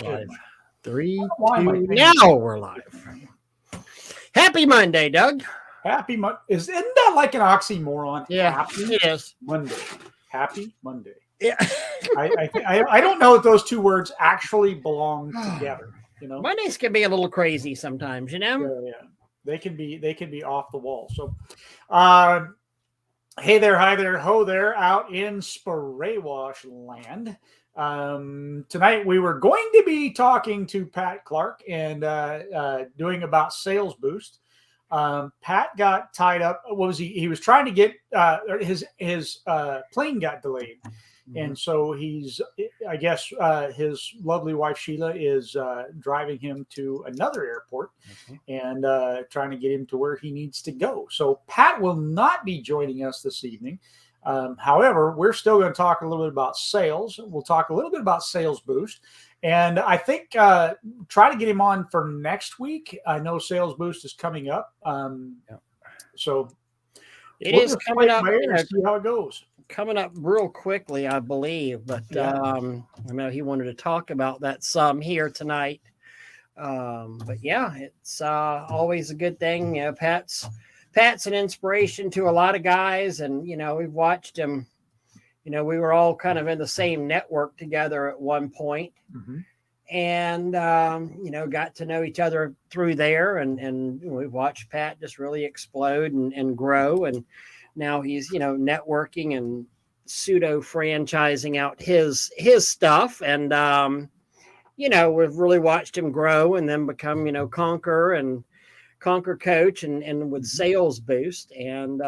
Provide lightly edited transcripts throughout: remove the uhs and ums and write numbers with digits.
Live. Three, Why am I two, thinking- now we're live. Happy Monday, Doug. Happy Monday. Isn't that like an oxymoron? Yeah, Happy it is. Monday. Happy Monday. Yeah. I don't know if those two words actually belong together. You know, Mondays can be a little crazy sometimes, you know? yeah. They can be off the wall. So, hey there, hi there, ho there, out in Spray Wash land. Tonight we were going to be talking to Pat Clark and doing about Sales Boost. Pat got tied up. What was he? He was trying to get his plane got delayed, and so he's. I guess his lovely wife Sheila is driving him to another airport and trying to get him to where he needs to go. So Pat will not be joining us this evening. However, we're still going to talk a little bit about sales. We'll talk a little bit about Sales Boost. And I think try to get him on for next week. I know Sales Boost is coming up. So It is coming up. See how it goes. Coming up real quickly, I believe. But I know he wanted to talk about that some here tonight. But yeah, it's always a good thing. You know, Pat's an inspiration to a lot of guys, and you know, we've watched him. You know, we were all kind of in the same network together at one point, and you know, got to know each other through there, and we've watched Pat just really explode and grow, and now he's, you know, networking and pseudo franchising out his stuff, and you know, we've really watched him grow and then become, you know, Conquer Coach and with Sales Boost, and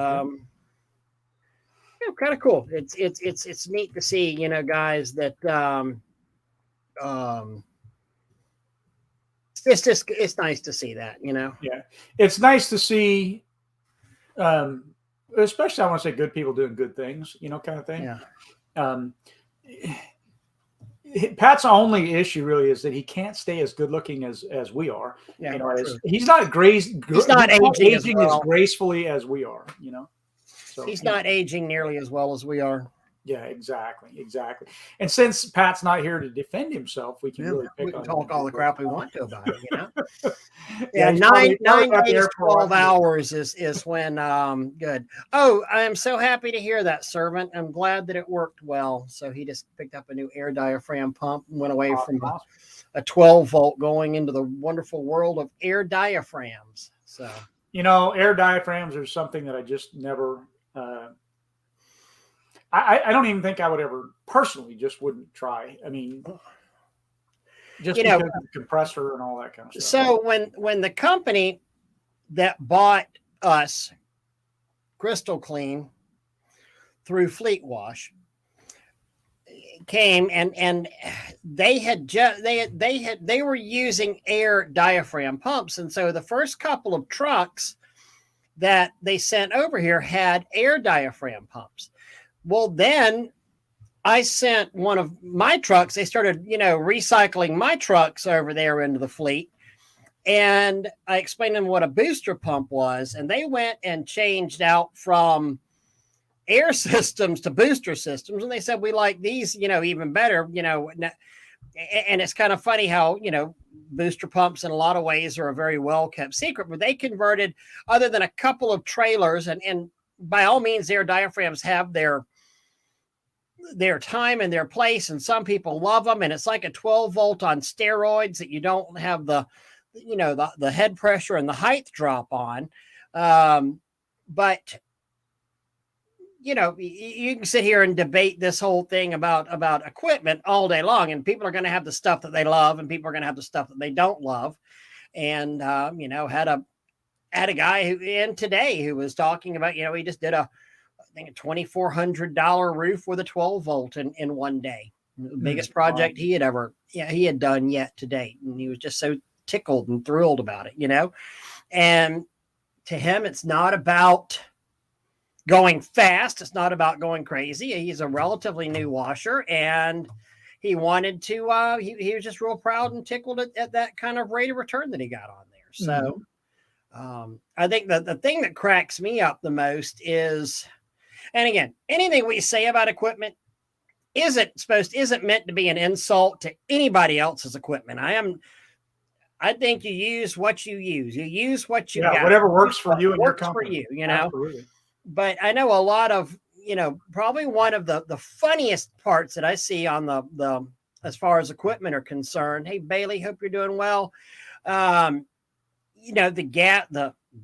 you know, kind of cool. It's neat to see, you know, guys that it's nice to see that, you know. Yeah, it's nice to see, especially I want to say good people doing good things, you know, kind of thing. Yeah. Pat's only issue really is that he can't stay as good looking as we are. Yeah, you know, he's not aging as gracefully as we are. You know, so he's not aging nearly as well as we are. Yeah, exactly. And since Pat's not here to defend himself, we can really talk all the crap we want to about it. You know. Yeah, 9 days, 12 hours is when good. Oh, I am so happy to hear that, servant. I'm glad that it worked well. So he just picked up a new air diaphragm pump and went away from a 12 volt going into the wonderful world of air diaphragms. So, you know, air diaphragms are something that I just never I don't even think I would ever personally just wouldn't try. I mean, just because of the compressor and all that kind of stuff. So when the company that bought us, Crystal Clean, through Fleet Wash, came and they were using air diaphragm pumps, and so the first couple of trucks that they sent over here had air diaphragm pumps. Well, then I sent one of my trucks. They started, you know, recycling my trucks over there into the fleet. And I explained to them what a booster pump was. And they went and changed out from air systems to booster systems. And they said, we like these, you know, even better, you know. And it's kind of funny how, you know, booster pumps in a lot of ways are a very well kept secret. But they converted, other than a couple of trailers, and by all means, their diaphragms have their time and their place, and some people love them, and it's like a 12 volt on steroids that you don't have the, you know, the head pressure and the height drop on. But you know, you can sit here and debate this whole thing about equipment all day long, and people are going to have the stuff that they love, and people are going to have the stuff that they don't love. And you know, had a guy in today who was talking about, you know, he just did a $2,400 roof with a 12 volt in one day. The biggest project he had done yet to date. And he was just so tickled and thrilled about it, you know. And to him, it's not about going fast. It's not about going crazy. He's a relatively new washer, and he wanted to, he was just real proud and tickled at that kind of rate of return that he got on there. So I think that the thing that cracks me up the most is, and again, anything we say about equipment, isn't meant to be an insult to anybody else's equipment. I think you use what you use. You use what you got. Whatever works for you and your Works for company. you, know. Absolutely. But I know a lot of, probably one of the funniest parts that I see on the as far as equipment are concerned. Hey Bailey, hope you're doing well. The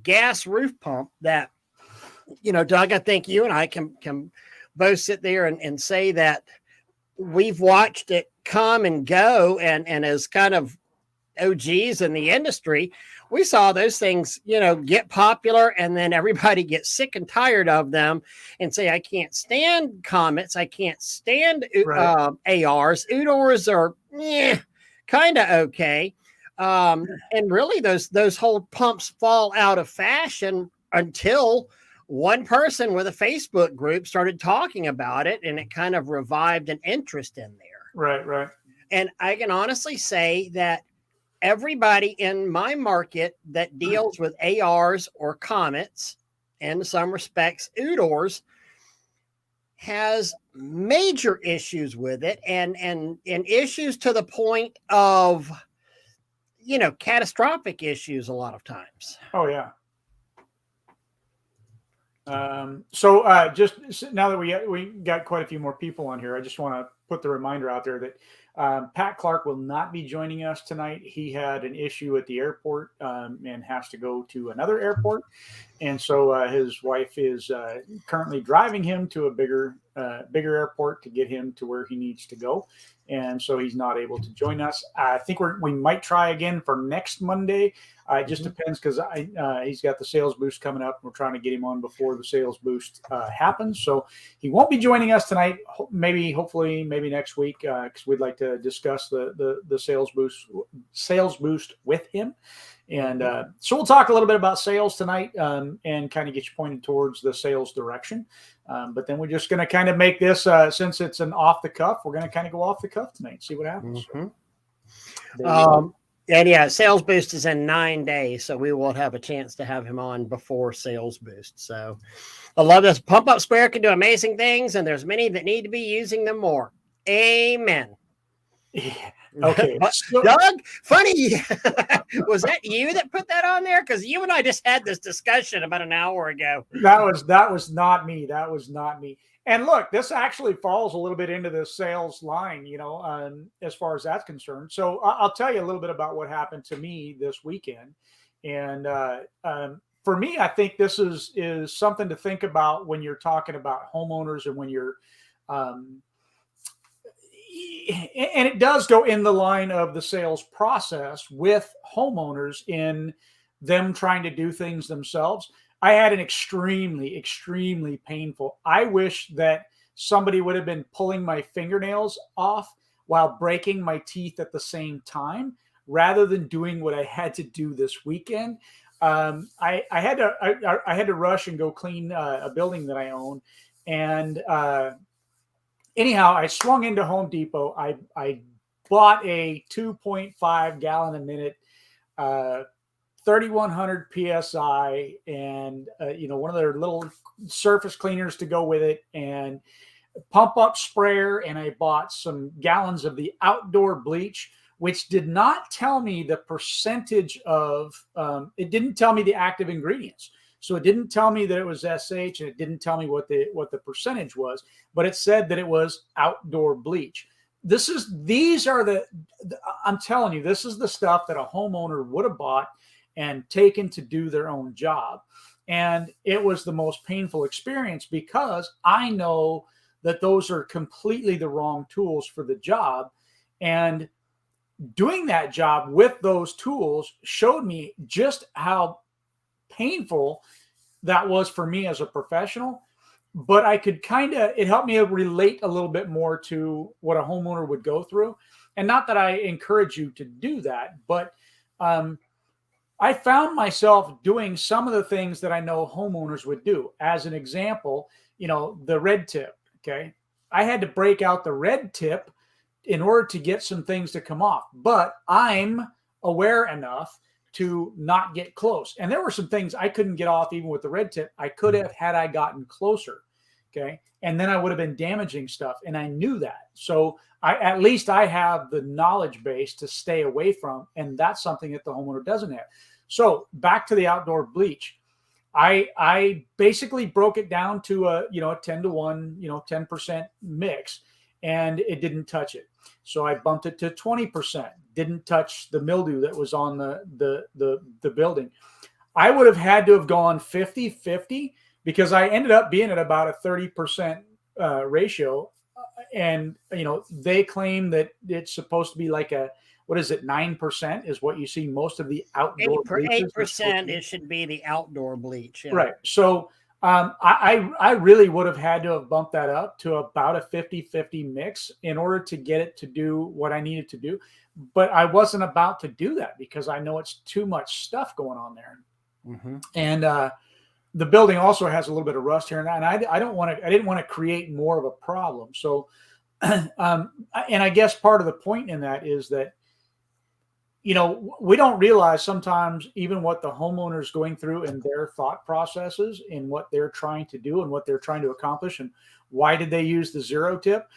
gas roof pump that, Doug, I think you and I can both sit there and say that we've watched it come and go, and as kind of OGs in the industry, we saw those things, get popular, and then everybody gets sick and tired of them and say, I can't stand Comets. I can't stand ARs. Udors are kind of okay. And really those whole pumps fall out of fashion until one person with a Facebook group started talking about it, and it kind of revived an interest in there. Right. And I can honestly say that everybody in my market that deals with ARs or Comets, and in some respects Udors, has major issues with it, and issues to the point of, catastrophic issues a lot of times. Oh yeah. So just now that we got quite a few more people on here, I just want to put the reminder out there that Pat Clark will not be joining us tonight. He had an issue at the airport and has to go to another airport. And so his wife is currently driving him to a bigger airport to get him to where he needs to go. And so he's not able to join us. I think we might try again for next Monday. It just depends, because he's got the sales boost coming up. We're trying to get him on before the sales boost happens. So he won't be joining us tonight. Hopefully, maybe next week, because we'd like to discuss the sales boost with him. And so we'll talk a little bit about sales tonight and kind of get you pointed towards the sales direction. But then we're just going to kind of make this, since it's an off the cuff, we're going to kind of go off the cuff tonight and see what happens. And yeah, sales boost is in 9 days, so we will have a chance to have him on before sales boost. So I love this. Pump Up Sprayer can do amazing things, and there's many that need to be using them more. Amen. Yeah. Okay. Doug, funny. Was that you that put that on there? Because you and I just had this discussion about an hour ago. That was not me. That was not me. And look, this actually falls a little bit into the sales line, as far as that's concerned. So I'll tell you a little bit about what happened to me this weekend. And for me, I think this is something to think about when you're talking about homeowners, and when you're and it does go in the line of the sales process with homeowners in them trying to do things themselves. I had an extremely, extremely painful. I wish that somebody would have been pulling my fingernails off while breaking my teeth at the same time, rather than doing what I had to do this weekend. I had to rush and go clean a building that I own, and anyhow, I swung into Home Depot. I bought a 2.5 gallon a minute 3,100 PSI and, one of their little surface cleaners to go with it, and Pump Up Sprayer. And I bought some gallons of the outdoor bleach, which did not tell me the percentage of, it didn't tell me the active ingredients. So it didn't tell me that it was SH, and it didn't tell me what the percentage was, but it said that it was outdoor bleach. I'm telling you, this is the stuff that a homeowner would have bought and taken to do their own job. And it was the most painful experience, because I know that those are completely the wrong tools for the job. And doing that job with those tools showed me just how painful that was for me as a professional. But I could it helped me relate a little bit more to what a homeowner would go through. And not that I encourage you to do that, but I found myself doing some of the things that I know homeowners would do. As an example, the red tip. Okay. I had to break out the red tip in order to get some things to come off, but I'm aware enough to not get close. And there were some things I couldn't get off even with the red tip. I could have, had I gotten closer. Okay. And then I would have been damaging stuff. And I knew that. So at least I have the knowledge base to stay away from. And that's something that the homeowner doesn't have. So back to the outdoor bleach. I basically broke it down to a 10-to-1, 10% mix, and it didn't touch it. So I bumped it to 20%, didn't touch the mildew that was on the building. I would have had to have gone 50-50 because I ended up being at about a 30% ratio. And, they claim that it's supposed to be like 9% is what you see most of the outdoor bleaches. 8%, it should be the outdoor bleach. Yeah. Right. So I really would have had to have bumped that up to about a 50-50 mix in order to get it to do what I needed to do. But I wasn't about to do that because I know it's too much stuff going on there. Mm-hmm. And the building also has a little bit of rust here, and I didn't want to create more of a problem. So, and I guess part of the point in that is that, we don't realize sometimes even what the homeowner's going through and their thought processes in what they're trying to do and what they're trying to accomplish. And why did they use the 0 tip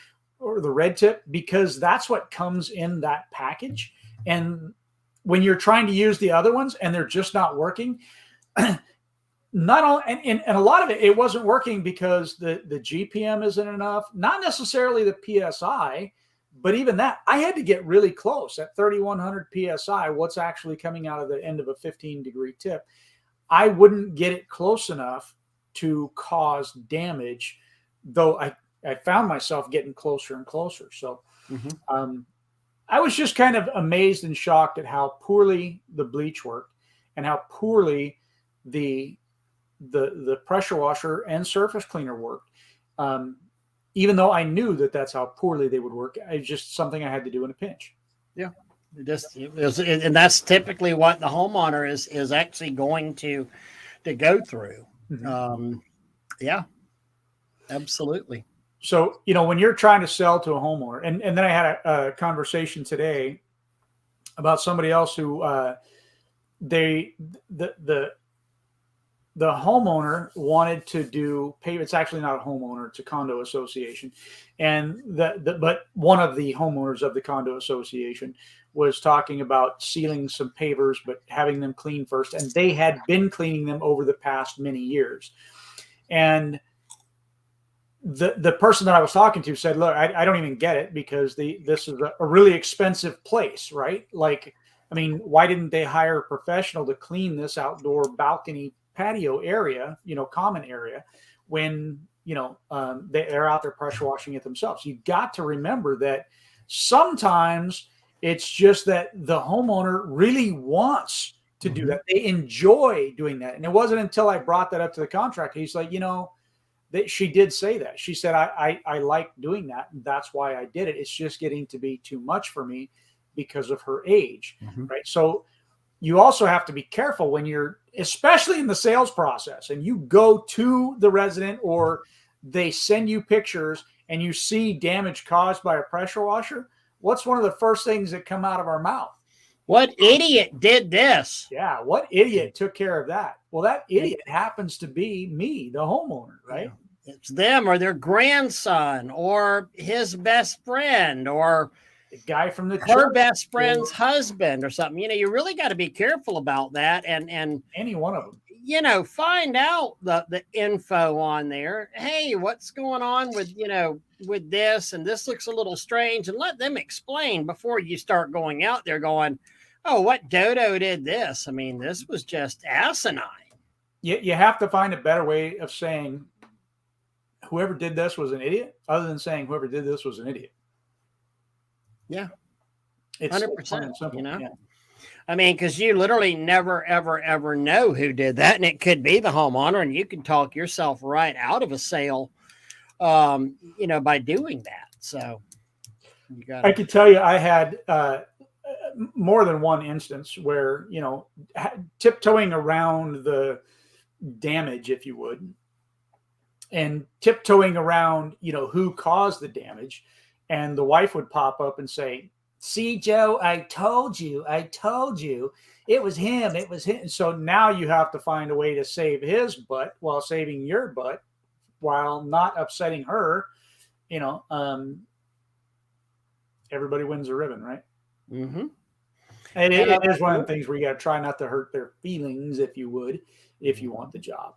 or the red tip? Because that's what comes in that package. And when you're trying to use the other ones and they're just not working, not all, and a lot of it wasn't working because the GPM isn't enough, not necessarily the PSI. But even that, I had to get really close at 3,100 PSI, what's actually coming out of the end of a 15-degree tip. I wouldn't get it close enough to cause damage, though I found myself getting closer and closer. So I was just kind of amazed and shocked at how poorly the bleach worked and how poorly the pressure washer and surface cleaner worked. Even though I knew that that's how poorly they would work, it's just something I had to do in a pinch. Yeah, and that's typically what the homeowner is actually going to go through. Mm-hmm. Yeah, absolutely. So when you're trying to sell to a homeowner, and then I had a conversation today about somebody else who the homeowner wanted to do pave. It's actually not a homeowner; it's a condo association, and but one of the homeowners of the condo association was talking about sealing some pavers, but having them clean first, and they had been cleaning them over the past many years. And the person that I was talking to said, "Look, I don't even get it because this is a really expensive place, right? Like, I mean, why didn't they hire a professional to clean this outdoor balcony patio area, common area, when, they're out there pressure washing it themselves?" You got to remember that sometimes it's just that the homeowner really wants to do that. They enjoy doing that. And it wasn't until I brought that up to the contractor, he's like, that she did say that. She said, I like doing that. And that's why I did it. It's just getting to be too much for me because of her age. Right. So you also have to be careful when you're, especially in the sales process, and you go to the resident or they send you pictures and you see damage caused by a pressure washer. What's one of the first things that come out of our mouth? What idiot did this? Yeah, what idiot took care of that? Well, that idiot happens to be me, the homeowner, right? Yeah. It's them or their grandson or his best friend or the guy from the her best friend's husband or something. You really got to be careful about that. And any one of them. Find out the info on there. Hey, what's going on with, with this, and this looks a little strange, and let them explain before you start going out there going, oh, what dodo did this? I mean, this was just asinine. You have to find a better way of saying whoever did this was an idiot, other than saying whoever did this was an idiot. Yeah. It's 100%, simple. Yeah. I mean, because you literally never, ever, ever know who did that. And it could be the homeowner, and you can talk yourself right out of a sale, by doing that. So I could tell you I had more than one instance where, tiptoeing around the damage, if you would, and tiptoeing around, who caused the damage. And the wife would pop up and say, "See, Joe, I told you, it was him. So now you have to find a way to save his butt while saving your butt while not upsetting her, everybody wins a ribbon, right? Mm-hmm. And it is one of the things where you got to try not to hurt their feelings, if you would, if you want the job.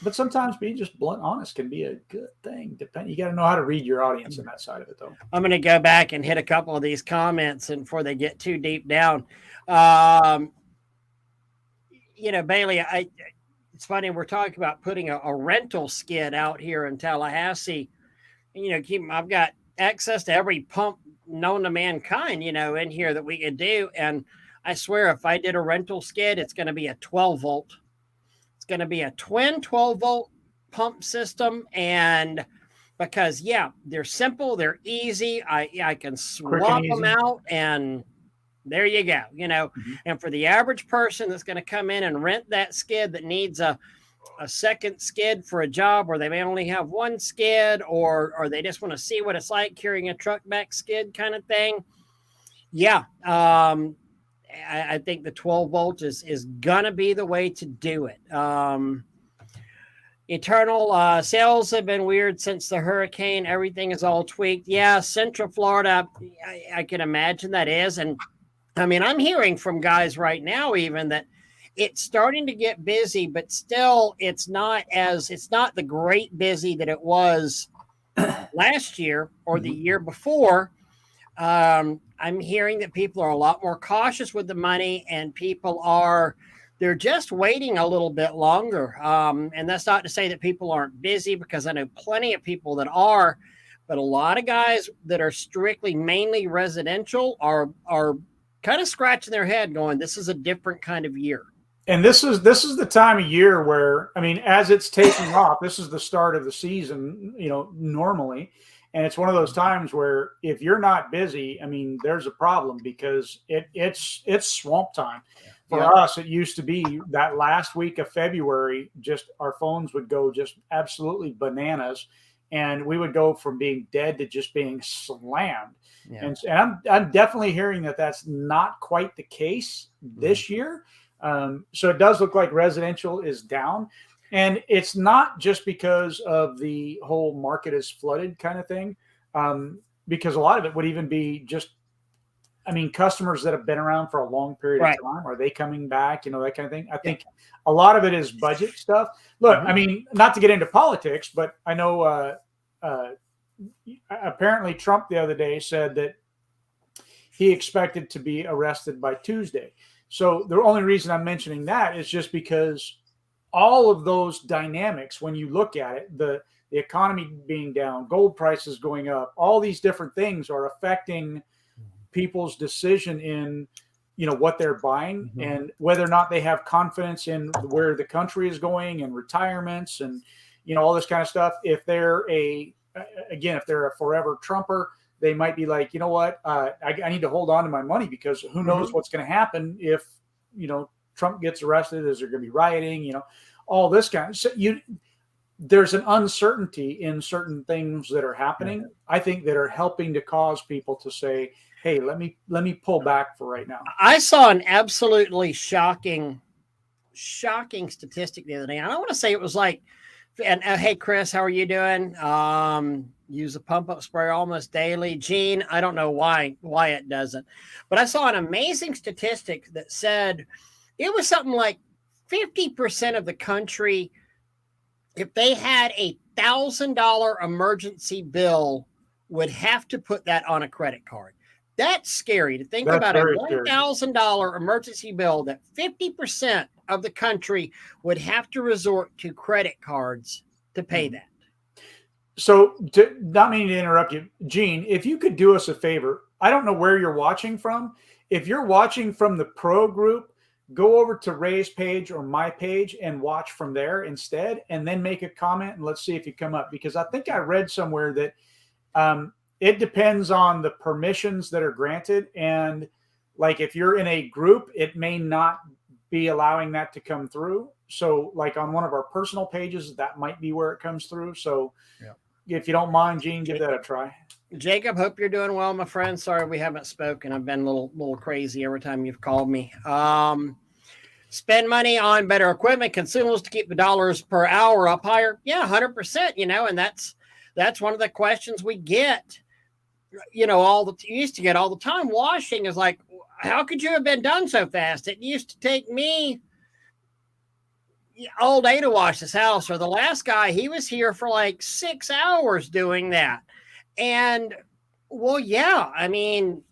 But sometimes being just blunt, honest can be a good thing. You got to know how to read your audience in that side of it, though. I'm going to go back and hit a couple of these comments, and before they get too deep down, Bailey, it's funny, we're talking about putting a rental skid out here in Tallahassee. I've got access to every pump known to mankind, in here that we could do. And I swear, if I did a rental skid, it's going to be a 12 volt. It's going to be a twin 12 volt pump system. And because, they're simple, they're easy. I can swap them out, and there you go, Mm-hmm. And for the average person that's going to come in and rent that skid that needs a second skid for a job, or they may only have one skid, or they just want to see what it's like carrying a truck back skid kind of thing. I think the 12 volt is gonna be the way to do it. Eternal sales have been weird since the hurricane. Everything is all tweaked. Central Florida, I can imagine that is. And I mean, I'm hearing from guys right now even that it's starting to get busy, but still it's not the great busy that it was last year or the year before. I'm hearing that people are a lot more cautious with the money, and they're just waiting a little bit longer. And that's not to say that people aren't busy, because I know plenty of people that are, but a lot of guys that are strictly mainly residential are kind of scratching their head going, this is a different kind of year. And this is the time of year where, I mean, as it's taking off, this is the start of the season, normally. And it's one of those times where if you're not busy, I mean, there's a problem, because it's swamp time. For us, it used to be that last week of February, just our phones would go just absolutely bananas. And we would go from being dead to just being slammed. Yeah. And I'm definitely hearing that that's not quite the case this year. So it does look like residential is down, and it's not just because of the whole market is flooded kind of thing. Because a lot of it would even be just, I mean, customers that have been around for a long period of time, are they coming back? That kind of thing. I think a lot of it is budget stuff. Look, I mean, not to get into politics, but I know, apparently Trump the other day said that he expected to be arrested by Tuesday. So the only reason I'm mentioning that is just because all of those dynamics, when you look at it, the economy being down, gold prices going up, all these different things are affecting people's decision in, what they're buying and whether or not they have confidence in where the country is going and retirements and, all this kind of stuff. If they're if they're a forever Trumper, they might be like, you know what, I need to hold on to my money, because who knows what's going to happen if, Trump gets arrested. Is there going to be rioting? All this kind of stuff. There's an uncertainty in certain things that are happening, I think, that are helping to cause people to say, hey, let me pull back for right now. I saw an absolutely shocking statistic the other day. I don't want to say it was like, and hey, Chris, how are you doing? Use a pump up sprayer almost daily. Gene, I don't know why it doesn't, but I saw an amazing statistic that said it was something like 50% of the country, if they had $1,000 emergency bill, would have to put that on a credit card. That's scary to think about. A $1,000 emergency bill that 50% of the country would have to resort to credit cards to pay that. So, not meaning to interrupt you, Gene, if you could do us a favor, I don't know where you're watching from. If you're watching from the pro group, go over to Ray's page or my page and watch from there instead, and then make a comment, and let's see if you come up. Because I think I read somewhere that it depends on the permissions that are granted. And like if you're in a group, it may not be allowing that to come through. So like on one of our personal pages, that might be where it comes through. So if you don't mind, Gene, give that a try. Jacob, hope you're doing well, my friend. Sorry we haven't spoken. I've been a little crazy every time you've called me. spend money on better equipment, consumables to keep the dollars per hour up higher. Yeah, 100%, and that's one of the questions we get, used to get all the time. Washing is like, how could you have been done so fast? It used to take me all day to wash this house, or the last guy, he was here for like 6 hours doing that. And well, yeah, I mean,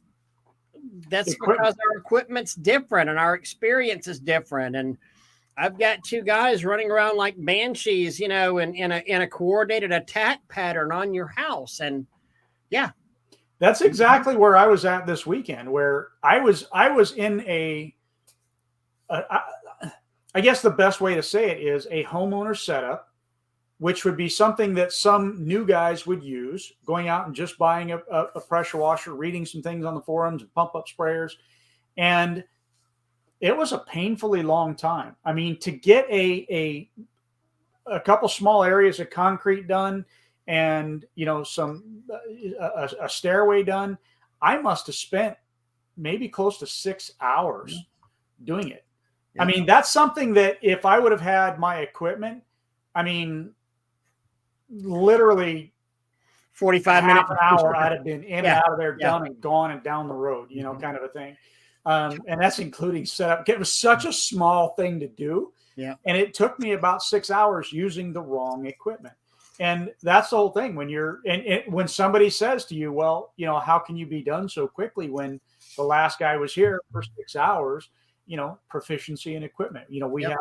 that's because our equipment's different and our experience is different. And I've got two guys running around like banshees, in a coordinated attack pattern on your house. And yeah, that's exactly where I was at this weekend, where I was in I guess the best way to say it is a homeowner setup, which would be something that some new guys would use, going out and just buying a pressure washer, reading some things on the forums and pump up sprayers. And it was a painfully long time. I mean, to get a couple small areas of concrete done and, a stairway done, I must have spent maybe close to 6 hours doing it. I mean, that's something that if I would have had my equipment, I mean, literally 45 minutes, an hour, I'd have been in and out of there, done and gone and down the road, kind of a thing. And that's including setup. It was such a small thing to do. Yeah. And it took me about 6 hours using the wrong equipment. And that's the whole thing. When somebody says to you, well, how can you be done so quickly when the last guy was here for 6 hours? Proficiency in equipment. We have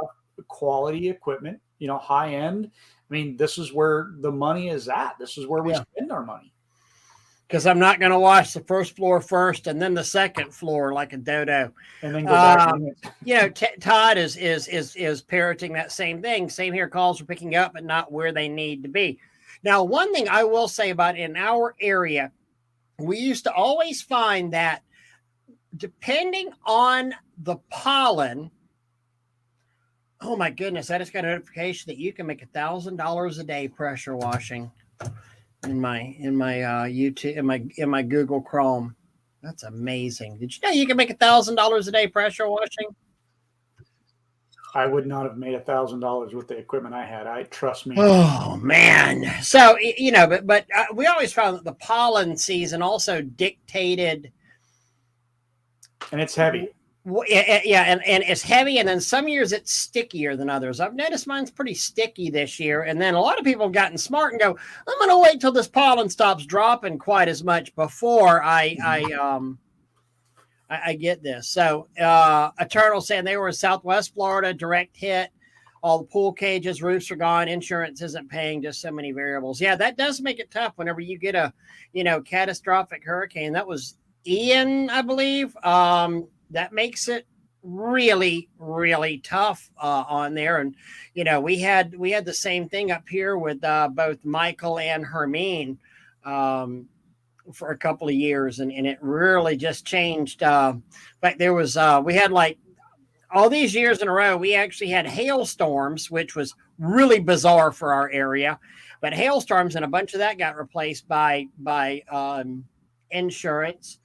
quality equipment, high end. I mean, this is where the money is at. This is where we spend our money. Because I'm not going to wash the first floor first and then the second floor like a dodo. And then go back. Todd is parroting that same thing. Same here. Calls are picking up, but not where they need to be. Now, one thing I will say about in our area, we used to always find that depending on the pollen, oh my goodness, I just got a notification that you can make $1,000 a day pressure washing in my YouTube, in my Google Chrome. That's amazing. Did you know you can make $1,000 a day pressure washing? I would not have made $1,000 with the equipment I had. Trust me. Oh man. So, but we always found that the pollen season also dictated. And it's heavy. Yeah, and it's heavy, and then some years it's stickier than others. I've noticed mine's pretty sticky this year, and then a lot of people have gotten smart and go, I'm going to wait till this pollen stops dropping quite as much before I get this. So Eternal saying they were in Southwest Florida, direct hit. All the pool cages, roofs are gone. Insurance isn't paying, just so many variables. Yeah, that does make it tough whenever you get a, catastrophic hurricane. That was Ian, I believe. That makes it really, really tough on there. And, we had the same thing up here with both Michael and Hermine for a couple of years. And it really just changed. In fact, there was, we had like all these years in a row, we actually had hailstorms, which was really bizarre for our area. But hailstorms, and a bunch of that got replaced by insurance.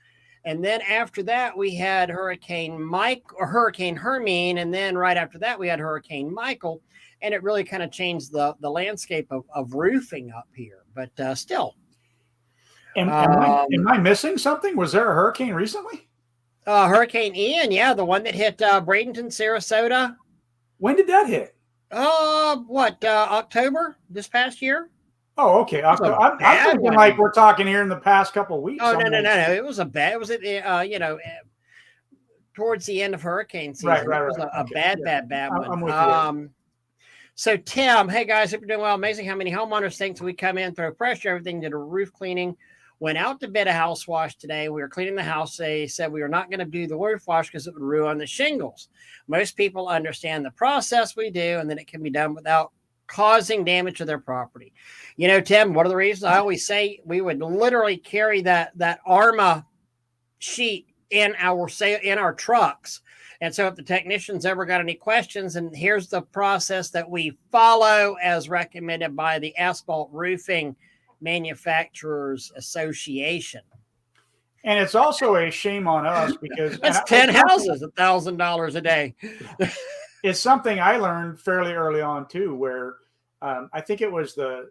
And then after that, we had Hurricane Hermine. And then right after that, we had Hurricane Michael. And it really kind of changed the landscape of roofing up here. But still. Am I missing something? Was there a hurricane recently? Hurricane Ian, yeah, the one that hit Bradenton, Sarasota. When did that hit? October this past year? Oh, okay. I'm thinking like we're talking here in the past couple of weeks. Oh, no. It was towards the end of hurricane season. Right. It was a bad one. I'm with you. So Tim, hey guys, hope you're doing well. Amazing how many homeowners think we come in, throw pressure, everything, did a roof cleaning, went out to bid a house wash today. We were cleaning the house. They said we were not going to do the roof wash because it would ruin the shingles. Most people understand the process we do and that it can be done without causing damage to their property. Tim, one of the reasons I always say we would literally carry that Arma sheet in our trucks. And so if the technicians ever got any questions, and here's the process that we follow as recommended by the Asphalt Roofing Manufacturers Association. And it's also a shame on us because that's 10 houses, $1,000 a day. it's something I learned fairly early on too, where I think it was the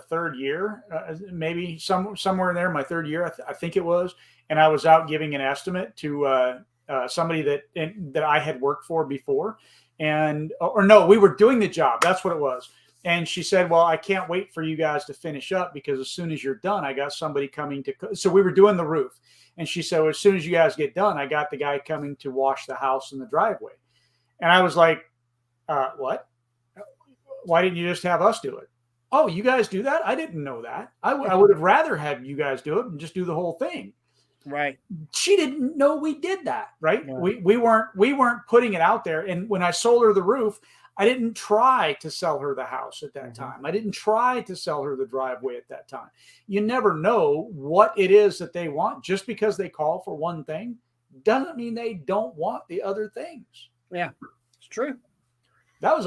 third year, maybe somewhere in there, my third year, I think it was, and I was out giving an estimate to somebody that I had worked for before, and or no, we were doing the job. That's what it was. And she said, "Well, I can't wait for you guys to finish up because as soon as you're done, I got somebody coming to." So we were doing the roof, and she said, well, "As soon as you guys get done, I got the guy coming to wash the house in the driveway." And I was like, "What? Why didn't you just have us do it?" "Oh, you guys do that? I didn't know that. I would have rather had you guys do it and just do the whole thing." Right. She didn't know we did that, right? Yeah. We weren't putting it out there. And when I sold her the roof, I didn't try to sell her the house at that time. I didn't try to sell her the driveway at that time. You never know what it is that they want. Just because they call for one thing doesn't mean they don't want the other things. Yeah, it's true. That was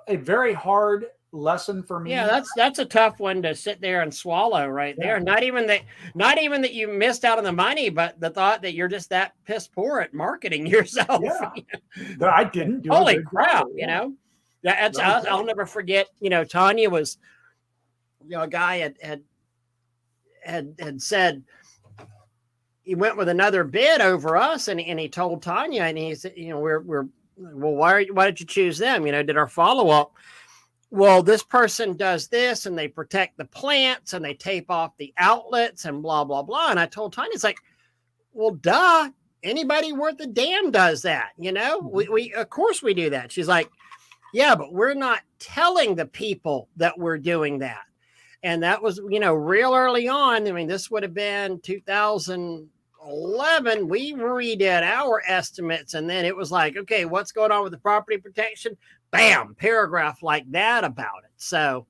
a very hard lesson for me. Yeah, that's a tough one to sit there and swallow right there. Not even that you missed out on the money, but the thought that you're just that piss poor at marketing yourself. Yeah. That I didn't do. Holy crap, you know. That's I'll never forget, Tanya was, a guy had said he went with another bid over us, and he told Tanya, and he said, we're well, why did you choose them? Did our follow-up. Well, this person does this and they protect the plants and they tape off the outlets and blah, blah, blah. And I told Tanya, it's like, well, duh, anybody worth a damn does that. We of course we do that. She's like, yeah, but we're not telling the people that we're doing that. And that was, real early on. I mean, this would have been 2011. We redid our estimates. And then it was like, okay, what's going on with the property protection? Bam, paragraph like that about it. So,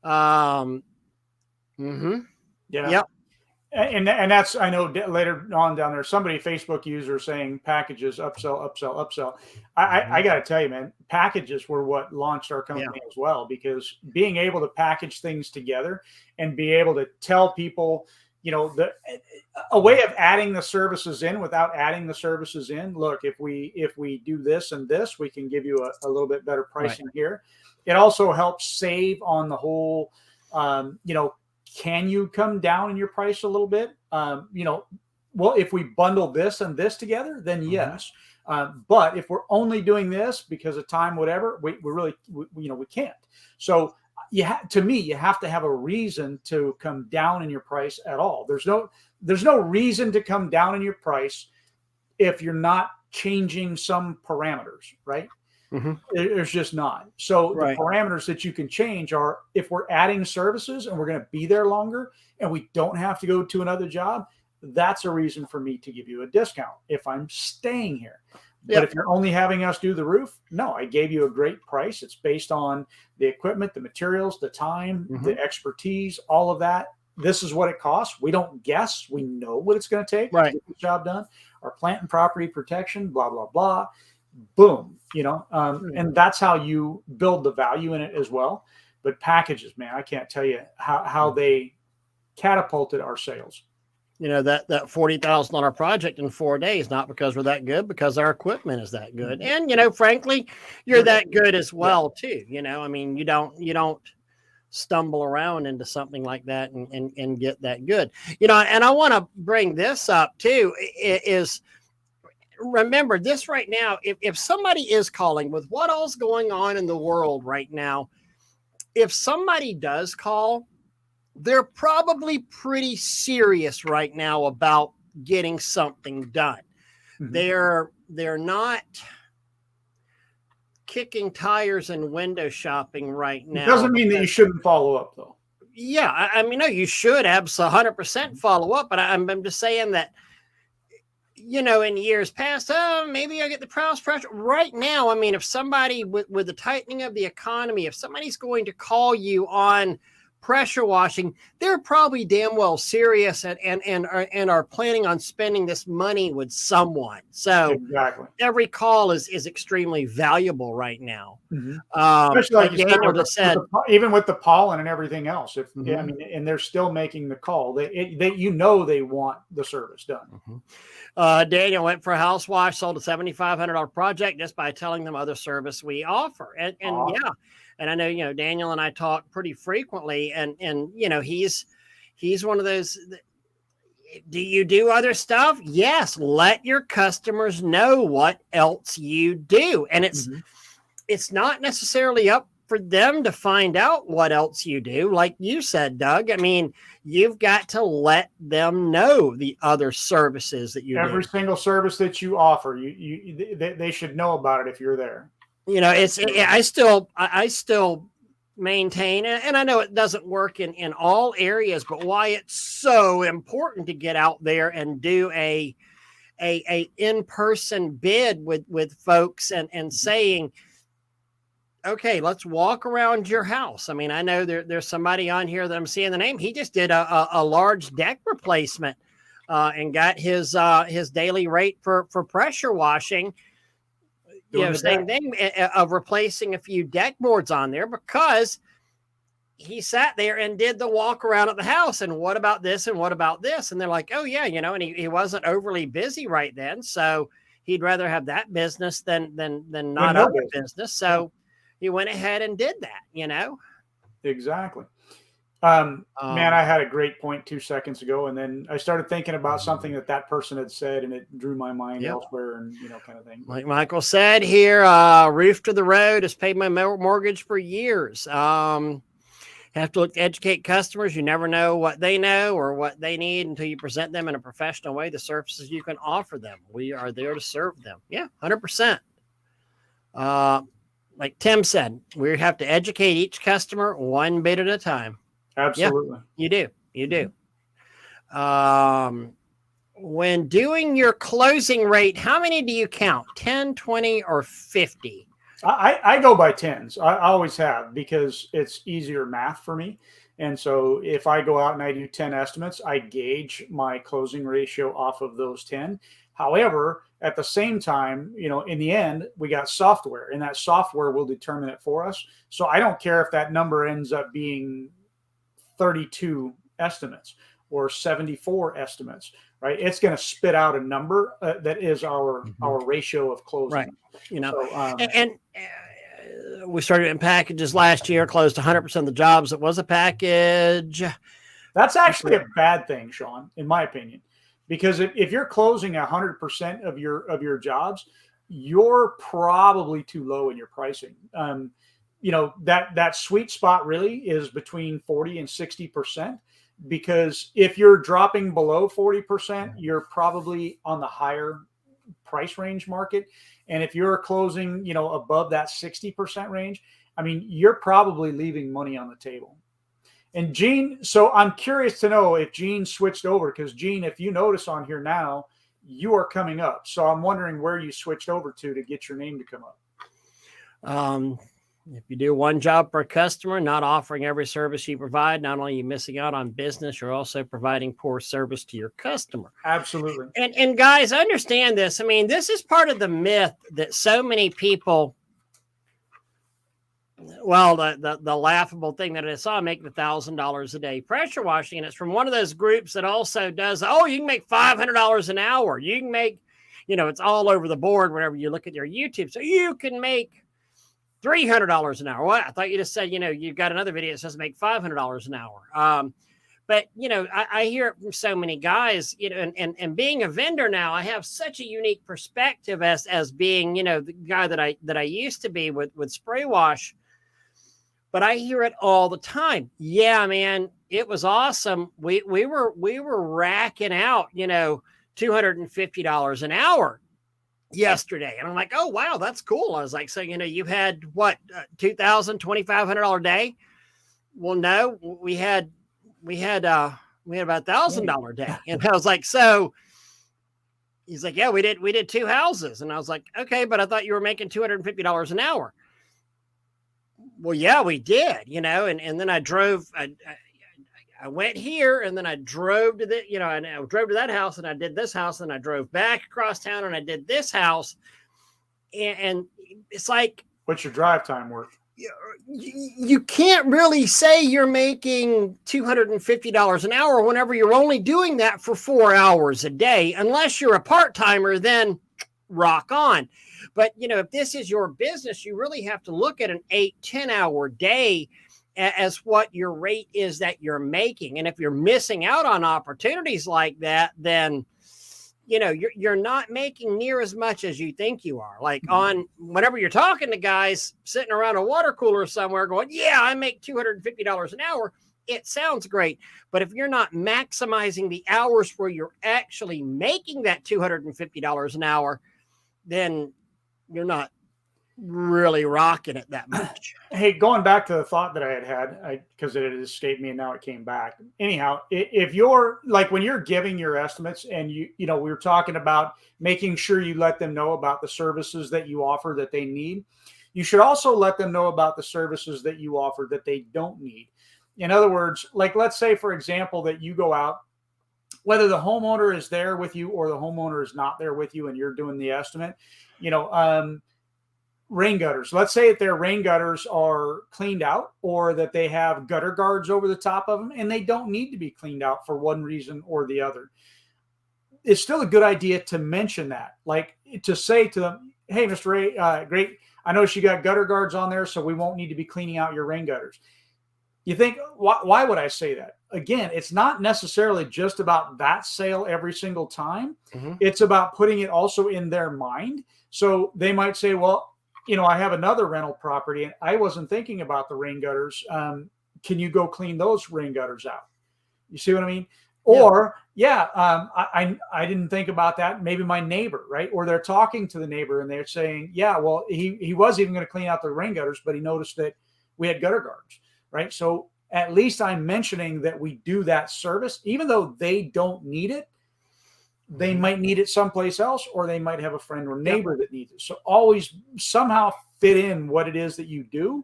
yeah, yep. And that's, I know later on down there, somebody, Facebook user saying packages, upsell. I got to tell you, man, packages were what launched our company as well, because being able to package things together and be able to tell people, a way of adding the services in without adding the services in. Look, if we do this and this, we can give you a little bit better pricing here. It also helps save on the whole, can you come down in your price a little bit? Well, if we bundle this and this together, then yes. But if we're only doing this because of time, whatever, we really, we can't. So to me, you have to have a reason to come down in your price at all. There's no reason to come down in your price if you're not changing some parameters, right? There's just not. So the parameters that you can change are, if we're adding services and we're going to be there longer and we don't have to go to another job, that's a reason for me to give you a discount if I'm staying here. But if you're only having us do the roof, no, I gave you a great price. It's based on the equipment, the materials, the time, the expertise, all of that. This is what it costs. We don't guess. We know what it's going to take to get the job done. Our plant and property protection, blah, blah, blah. Boom. And that's how you build the value in it as well. But packages, man, I can't tell you how they catapulted our sales. That $40,000 project in 4 days, not because we're that good, because our equipment is that good. And, frankly, you're that good as well, too. I mean, you don't stumble around into something like that and get that good. And I want to bring this up, too, is remember this right now. If somebody is calling with what all's going on in the world right now, if somebody does call, they're probably pretty serious right now about getting something done. They're not kicking tires and window shopping right now. It doesn't mean that you shouldn't follow up, though. Yeah, I mean, no, you should absolutely 100% follow up. But I'm just saying that, in years past, maybe I get the price pressure. Right now, I mean, if somebody with the tightening of the economy, if somebody's going to call you on pressure washing, they're probably damn well serious and are planning on spending this money with someone. So Exactly. every call is extremely valuable right now. Mhm. Especially like you said, Daniel with just said, even with the pollen and everything else. If I Mhm. mean, and they're still making the call. They want the service done. Daniel went for a house wash, sold a $7,500 project just by telling them other service we offer. And Awesome. yeah, and I know, Daniel and I talk pretty frequently, and he's one of those. Do you do other stuff? Yes. Let your customers know what else you do. And it's not necessarily up for them to find out what else you do. Like you said, Doug, I mean, you've got to let them know the other services that you do. Every single service that you offer, they should know about it if you're there. I still maintain, and I know it doesn't work in all areas, but why it's so important to get out there and do a in-person bid with folks and saying, okay, let's walk around your house. I mean, I know there's somebody on here that I'm seeing the name. He just did a large deck replacement and got his daily rate for pressure washing. Same thing of replacing a few deck boards on there, because he sat there and did the walk around at the house. And what about this? And what about this? And they're like, oh yeah, and he wasn't overly busy right then. So he'd rather have that business than not other business. So he went ahead and did that, Exactly. Man, I had a great point 2 seconds ago, and then I started thinking about something that person had said, and it drew my mind elsewhere, and kind of thing. Like Michael said here, roof to the road has paid my mortgage for years. Have to look to educate customers. You never know what they know or what they need until you present them in a professional way the services you can offer them. We are there to serve them. Yeah, 100%. Like Tim said, we have to educate each customer one bit at a time. Absolutely. Yeah, you do. When doing your closing rate, how many do you count? 10, 20, or 50? I go by tens. I always have, because it's easier math for me. And so if I go out and I do 10 estimates, I gauge my closing ratio off of those 10. However, at the same time, in the end, we got software, and that software will determine it for us. So I don't care if that number ends up being 32 estimates or 74 estimates, right? It's going to spit out a number that is our ratio of closing. Right. We started in packages last year, closed 100% of the jobs. It was a package. That's actually a bad thing, Sean, in my opinion, because if you're closing 100% of your jobs, you're probably too low in your pricing. That sweet spot really is between 40 and 60%, because if you're dropping below 40%, you're probably on the higher price range market. And if you're closing, above that 60% range, I mean, you're probably leaving money on the table. And Gene, so I'm curious to know if Gene switched over, because Gene, if you notice on here now, you are coming up. So I'm wondering where you switched over to get your name to come up. If you do one job per customer, not offering every service you provide, not only are you missing out on business, you're also providing poor service to your customer. Absolutely. And guys, understand this. I mean, this is part of the myth that so many people, well, the laughable thing that I saw, make $1,000 a day pressure washing. And it's from one of those groups that also does, you can make $500 an hour. You can make, it's all over the board whenever you look at their YouTube. So you can make $300 an hour. What? I thought you just said, you've got another video that says make $500 an hour. But I hear it from so many guys, and being a vendor now, I have such a unique perspective as being, the guy that I used to be with spray wash. But I hear it all the time. Yeah, man, it was awesome. We were racking out, $250 an hour yesterday. And I'm like, oh, wow, that's cool. I was like, so, you had what, $2,000, $2,500 a day? Well, no, we had about $1,000 a day. And I was like, so he's like, yeah, we did 2 houses. And I was like, okay, but I thought you were making $250 an hour. Well, yeah, we did, and then I drove I went here and then I drove to the, and I drove to that house and I did this house and I drove back across town and I did this house. And it's like, what's your drive time worth? You can't really say you're making $250 an hour whenever you're only doing that for 4 hours a day, unless you're a part-timer, then rock on. But, if this is your business, you really have to look at an 8-10 hour day as what your rate is that you're making. And if you're missing out on opportunities like that, then you're not making near as much as you think you are. Like on whenever you're talking to guys sitting around a water cooler somewhere going, yeah, I make $250 an hour. It sounds great. But if you're not maximizing the hours where you're actually making that $250 an hour, then you're not really rocking it that much. Hey, going back to the thought that I had, because it had escaped me and now it came back. Anyhow, if you're like, when you're giving your estimates and we were talking about making sure you let them know about the services that you offer that they need, you should also let them know about the services that you offer that they don't need. In other words, like, let's say, for example, that you go out, whether the homeowner is there with you or the homeowner is not there with you and you're doing the estimate, rain gutters. Let's say that their rain gutters are cleaned out or that they have gutter guards over the top of them and they don't need to be cleaned out for one reason or the other. It's still a good idea to mention that, like to say to them, hey, Mr. Ray, great. I noticed you got gutter guards on there, so we won't need to be cleaning out your rain gutters. You think, why would I say that? Again, it's not necessarily just about that sale every single time. Mm-hmm. It's about putting it also in their mind. So they might say, well, I have another rental property and I wasn't thinking about the rain gutters. Can you go clean those rain gutters out? You see what I mean? Yeah. Or, I didn't think about that. Maybe my neighbor, right? Or they're talking to the neighbor and they're saying, yeah, well, he was even going to clean out the rain gutters, but he noticed that we had gutter guards, right? So at least I'm mentioning that we do that service, even though they don't need it. They might need it someplace else, or they might have a friend or neighbor that needs it. So always somehow fit in what it is that you do,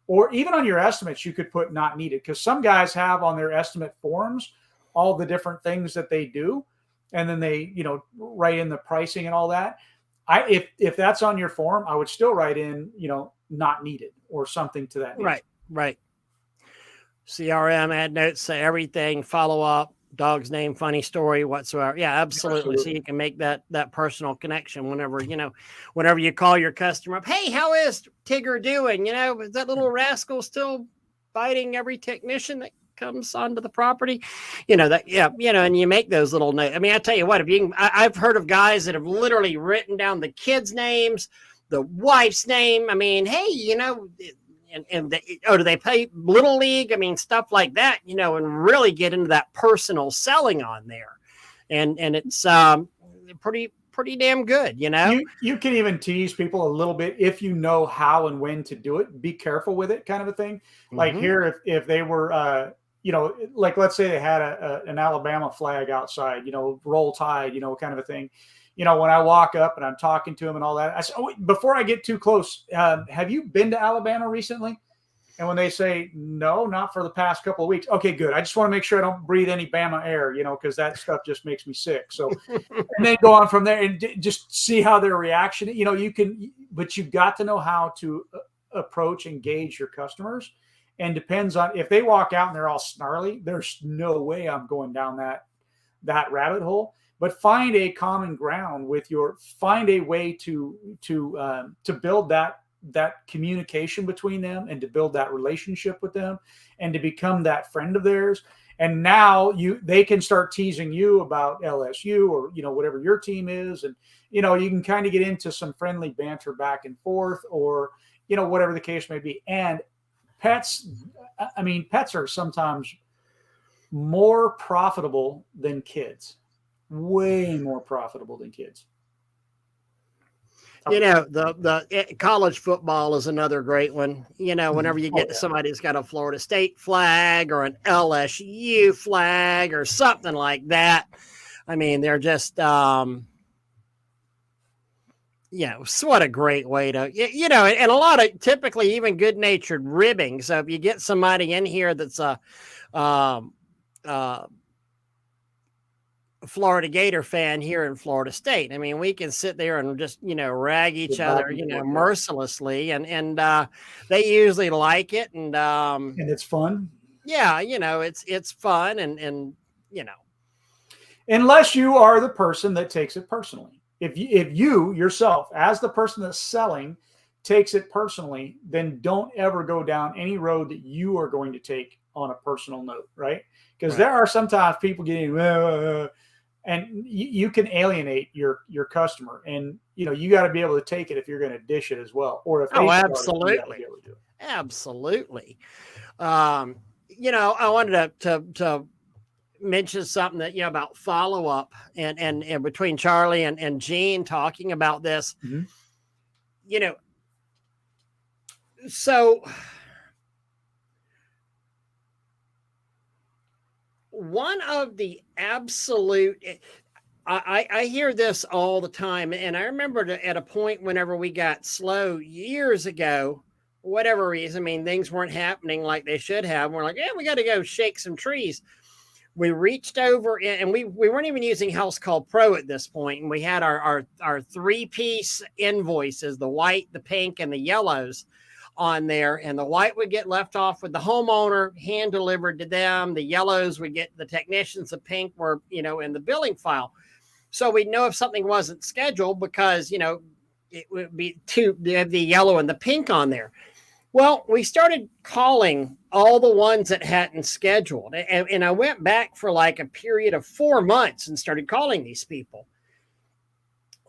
or even on your estimates, you could put not needed, because some guys have on their estimate forms all the different things that they do. And then they, write in the pricing and all that. If that's on your form, I would still write in, not needed or something to that nature. Right. CRM, add notes, say everything, follow up. Dog's name, funny story, whatsoever. Yeah, absolutely. So you can make that personal connection whenever you call your customer up. Hey, how is Tigger doing? Is that little rascal still biting every technician that comes onto the property? And you make those little notes. I mean, I tell you what, I've heard of guys that have literally written down the kids' names, the wife's name. I mean, hey, do they play Little League? I mean, stuff like that, and really get into that personal selling on there. And it's pretty damn good, You can even tease people a little bit if you know how and when to do it. Be careful with it, kind of a thing. Mm-hmm. Like here, if they were, like let's say they had an Alabama flag outside, Roll Tide, kind of a thing. When I walk up and I'm talking to him and all that, I say, oh, wait, before I get too close, have you been to Alabama recently? And when they say, no, not for the past couple of weeks. Okay, good. I just want to make sure I don't breathe any Bama air, because that stuff just makes me sick. So, and then go on from there and just see how their reaction, but you've got to know how to approach, engage your customers. And depends on if they walk out and they're all snarly, there's no way I'm going down that rabbit hole. But find a common ground find a way to build that communication between them and to build that relationship with them and to become that friend of theirs. And now they can start teasing you about LSU or, whatever your team is. And, you can kind of get into some friendly banter back and forth or, whatever the case may be. And pets are sometimes more profitable than kids. Way more profitable than kids. The college football is another great one. Whenever you get to somebody that's got a Florida State flag or an LSU flag or something like that, I mean, they're just, what a great way to, and a lot of typically even good-natured ribbing. So if you get somebody in here that's uh, Florida Gator fan here in Florida State. I mean, we can sit there and just, rag each other, mercilessly, and they usually like it. And it's fun. Yeah, it's fun, and unless you are the person that takes it personally. If you yourself, as the person that's selling, takes it personally, then don't ever go down any road that you are going to take on a personal note, right? Because there are sometimes people getting and you can alienate your customer, and you got to be able to take it if you're going to dish it as well, or if absolutely, absolutely. I wanted to mention something that about follow up and between Charlie and Gene talking about this. Mm-hmm. So one of the absolute, I hear this all the time, and I remember at a point whenever we got slow years ago, whatever reason, I mean, things weren't happening like they should have. We're like, yeah, we got to go shake some trees. We reached over, and we weren't even using House Call Pro at this point, and we had our 3-piece invoices, the white, the pink, and the yellows on there, and the white would get left off with the homeowner, hand delivered to them. The yellows would get the technicians. The pink were, in the billing file. So we'd know if something wasn't scheduled because, it would be the yellow and the pink on there. Well, we started calling all the ones that hadn't scheduled. And I went back for like a period of 4 months and started calling these people.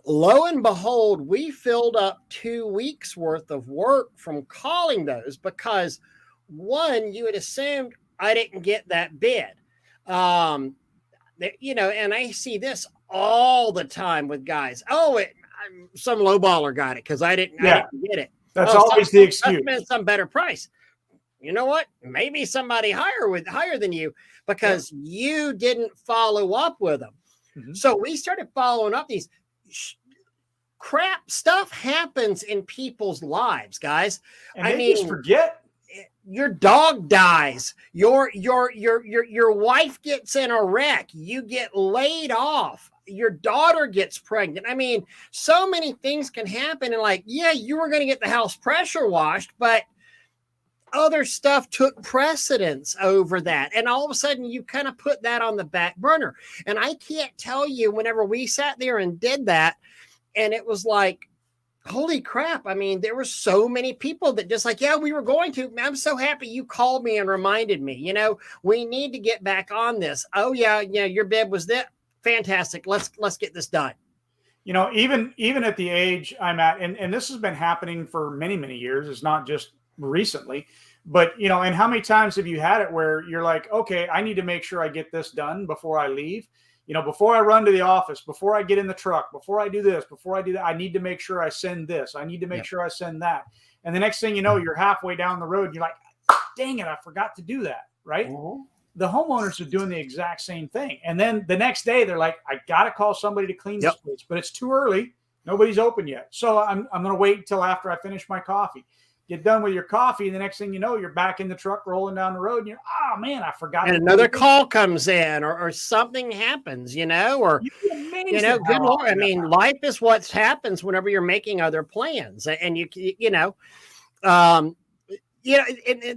Lo and behold, we filled up 2 weeks worth of work from calling those because, one, you had assumed I didn't get that bid. And I see this all the time with guys. Oh, some lowballer got it because I didn't get it. That's always the excuse. Some better price. You know what? Maybe somebody higher than you because you didn't follow up with them. Mm-hmm. So we started following up these. Crap stuff happens in people's lives, guys. And just forget. Your dog dies. Your wife gets in a wreck. You get laid off. Your daughter gets pregnant. I mean, so many things can happen. And you were going to get the house pressure washed, but other stuff took precedence over that. And all of a sudden you kind of put that on the back burner. And I can't tell you, whenever we sat there and did that, and it was like, holy crap. I mean, there were so many people that just we were going to. I'm so happy you called me and reminded me, we need to get back on this. Oh, yeah, your bid was that. Fantastic. Let's get this done. Even at the age I'm at, and this has been happening for many, many years. It's not just recently, but, and how many times have you had it where you're like, okay, I need to make sure I get this done before I leave. Before I run to the office, before I get in the truck, before I do this, before I do that, I need to make sure I send this. I need to make sure I send that. And the next thing you know, you're halfway down the road. And you're like, dang it, I forgot to do that. Right. Mm-hmm. The homeowners are doing the exact same thing. And then the next day they're like, I got to call somebody to clean this place, but it's too early. Nobody's open yet. So I'm going to wait until after I finish my coffee. Get done with your coffee. And the next thing you know, you're back in the truck rolling down the road and you're, oh man, I forgot. And another call comes in or something happens, or, good Lord. I mean, life is what happens whenever you're making other plans. And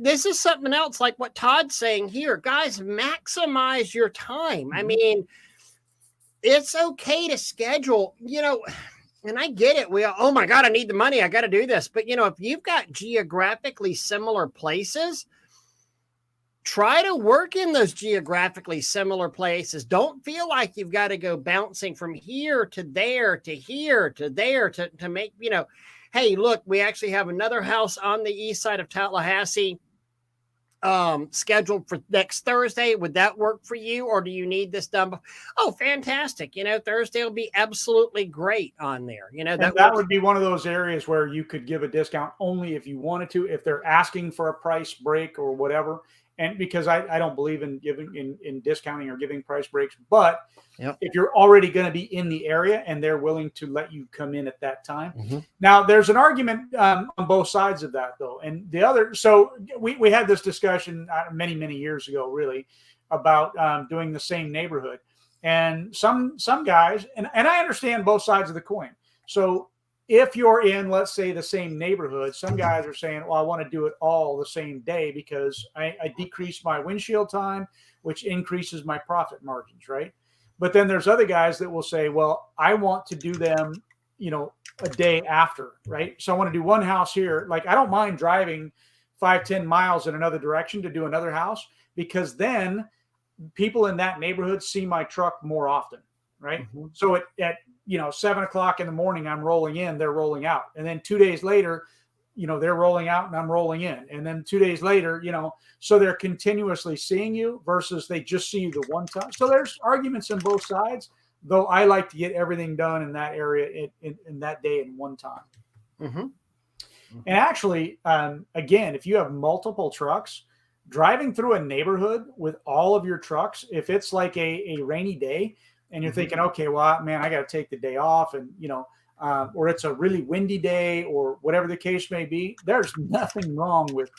this is something else like what Todd's saying here. Guys, maximize your time. Mm-hmm. I mean, it's okay to schedule, and I get it. Oh my God, I need the money. I got to do this. But, if you've got geographically similar places, try to work in those geographically similar places. Don't feel like you've got to go bouncing from here to there to here to there to make, hey, look, we actually have another house on the east side of Tallahassee scheduled for next Thursday. Would that work for you? Or do you need this done? Oh, fantastic. Thursday will be absolutely great on there. That would be one of those areas where you could give a discount only if you wanted to, if they're asking for a price break or whatever. And because I don't believe in giving in discounting or giving price breaks, but if you're already going to be in the area and they're willing to let you come in at that time. Mm-hmm. Now there's an argument on both sides of that though. And the other, so we had this discussion many, many years ago, really, about doing the same neighborhood. And some guys, and I understand both sides of the coin. So if you're in, let's say, the same neighborhood, some guys are saying, well, I want to do it all the same day because I decrease my windshield time, which increases my profit margins, right? But then there's other guys that will say, well, I want to do them, a day after, right? So I want to do one house here. Like, I don't mind driving 5-10 miles in another direction to do another house, because then people in that neighborhood see my truck more often, right? Mm-hmm. So at 7 o'clock in the morning, I'm rolling in, they're rolling out. And then 2 days later, they're rolling out and I'm rolling in. And then 2 days later, so they're continuously seeing you versus they just see you the one time. So there's arguments on both sides, though I like to get everything done in that area in that day in one time. Mm-hmm. Mm-hmm. And actually, again, if you have multiple trucks, driving through a neighborhood with all of your trucks, if it's like a rainy day and you're thinking, okay, well, man, I got to take the day off, and, or it's a really windy day or whatever the case may be, there's nothing wrong with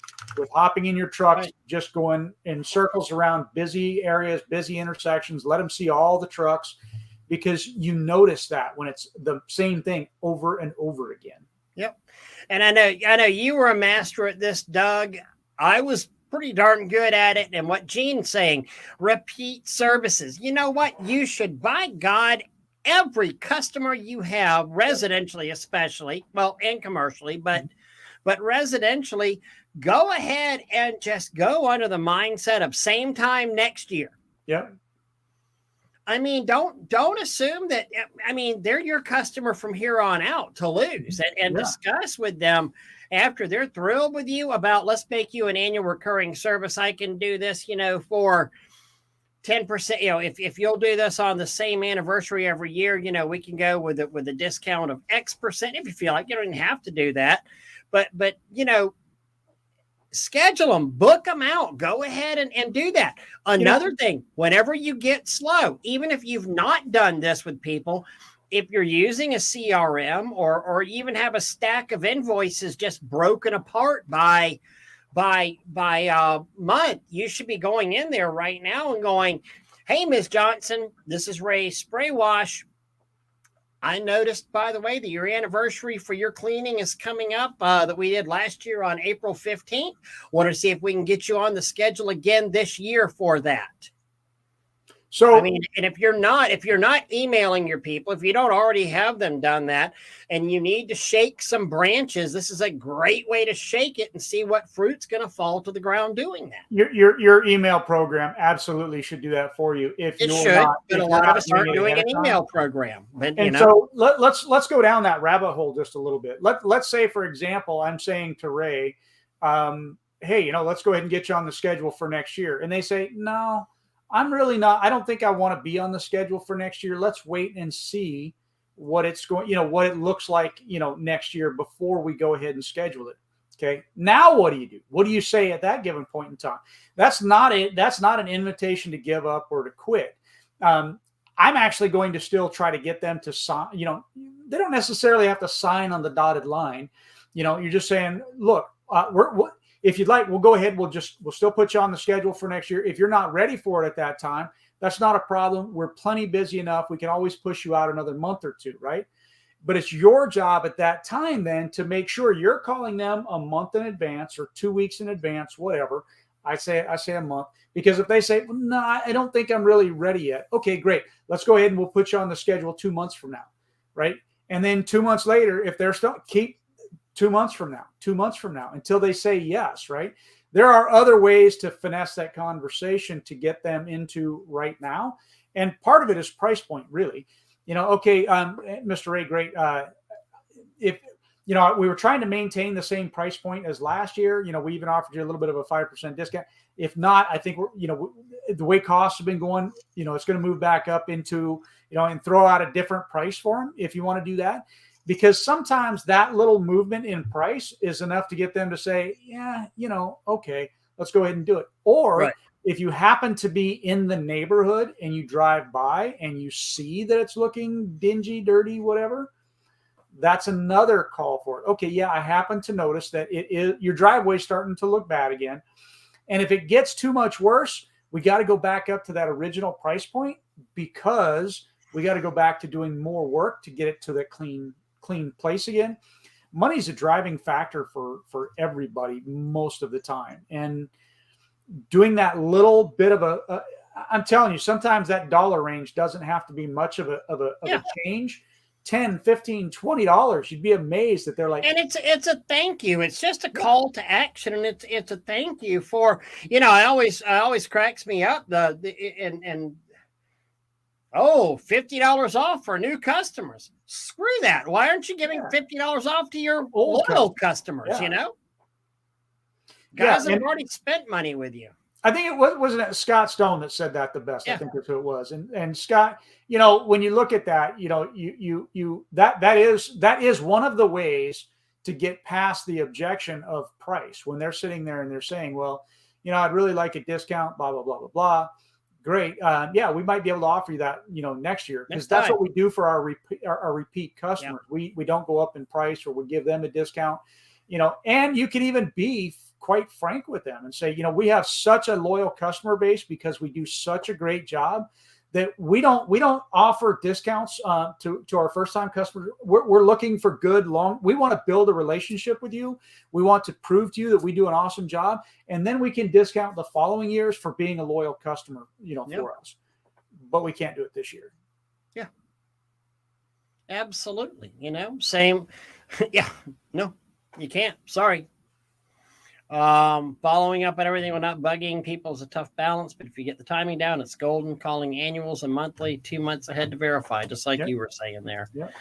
hopping in your trucks, right, just going in circles around busy areas, busy intersections, let them see all the trucks, because you notice that when it's the same thing over and over again. Yep. And I know you were a master at this, Doug. I was pretty darn good at it. And what Gene's saying, repeat services. You know what? You should, by God, every customer you have, residentially especially, well, and commercially, but residentially, go ahead and just go under the mindset of same time next year. Yep. I mean, don't assume that, they're your customer from here on out to lose, and discuss with them after they're thrilled with you about, let's make you an annual recurring service. I can do this, for 10%. If you'll do this on the same anniversary every year, we can go with a discount of X percent if you feel like. You don't even have to do that, but schedule them, book them out, go ahead and do that. Another thing, whenever you get slow, even if you've not done this with people, if you're using a CRM or even have a stack of invoices just broken apart by month, you should be going in there right now and going, hey, Ms. Johnson, this is Ray Spray Wash. I noticed, by the way, that your anniversary for your cleaning is coming up that we did last year on April 15th. Want to see if we can get you on the schedule again this year for that. So, and if you're not emailing your people, if you don't already have them done that, and you need to shake some branches, this is a great way to shake it and see what fruit's going to fall to the ground doing that. Your email program absolutely should do that for you. But a lot of us aren't doing an email program. So let's go down that rabbit hole just a little bit. Let's say, for example, I'm saying to Ray, hey, let's go ahead and get you on the schedule for next year, and they say, no, I'm really not. I don't think I want to be on the schedule for next year. Let's wait and see what it's going, what it looks like, next year before we go ahead and schedule it. Okay. Now, what do you do? What do you say at that given point in time? That's not it. That's not an invitation to give up or to quit. I'm actually going to still try to get them to sign. They don't necessarily have to sign on the dotted line. You're just saying, look, if you'd like, we'll go ahead. We'll still put you on the schedule for next year. If you're not ready for it at that time, that's not a problem. We're plenty busy enough. We can always push you out another month or two, right? But it's your job at that time then to make sure you're calling them a month in advance or 2 weeks in advance, whatever. I say a month, because if they say, well, no, I don't think I'm really ready yet. Okay, great. Let's go ahead and we'll put you on the schedule 2 months from now, right? And then 2 months later, if they're still, keep 2 months from now, until they say yes, right? There are other ways to finesse that conversation to get them into right now. And part of it is price point, really. Okay, Mr. Ray, great. If, we were trying to maintain the same price point as last year, we even offered you a little bit of a 5% discount. If not, I think the way costs have been going, it's going to move back up into, and throw out a different price for them if you want to do that. Because sometimes that little movement in price is enough to get them to say, yeah, okay, let's go ahead and do it. Or if you happen to be in the neighborhood and you drive by and you see that it's looking dingy, dirty, whatever, that's another call for it. Okay, yeah, I happen to notice that your driveway's starting to look bad again. And if it gets too much worse, we got to go back up to that original price point because we got to go back to doing more work to get it to the clean place again. Money's a driving factor for everybody most of the time. And doing that little bit of I'm telling you, sometimes that dollar range doesn't have to be much of a change. $10, $15, $20. You'd be amazed that they're like, and it's a thank you. It's just a call to action, and it's a thank you for, I always cracks me up and oh, $50 off for new customers. Screw that. Why aren't you giving $50 off to your loyal customers? Guys that have already spent money with you. I think wasn't it Scott Stone that said that the best. I think that's who it was. And Scott, when you look at that, that is one of the ways to get past the objection of price when they're sitting there and they're saying, well, I'd really like a discount, blah, blah, blah, blah, blah. Great. We might be able to offer you that, next year, because that's what we do for our repeat customers. We don't go up in price, or we give them a discount, and you can even be quite frank with them and say, we have such a loyal customer base because we do such a great job that we don't offer discounts to our first time customers. We're looking for good we want to build a relationship with you. We want to prove to you that we do an awesome job, and then we can discount the following years for being a loyal customer, for us. But we can't do it this year. Yeah, absolutely. Same. Yeah, no, you can't. Sorry. Following up on everything without bugging people is a tough balance, but if you get the timing down, it's golden. Calling annuals and monthly, 2 months ahead to verify, just like you were saying there. Yep.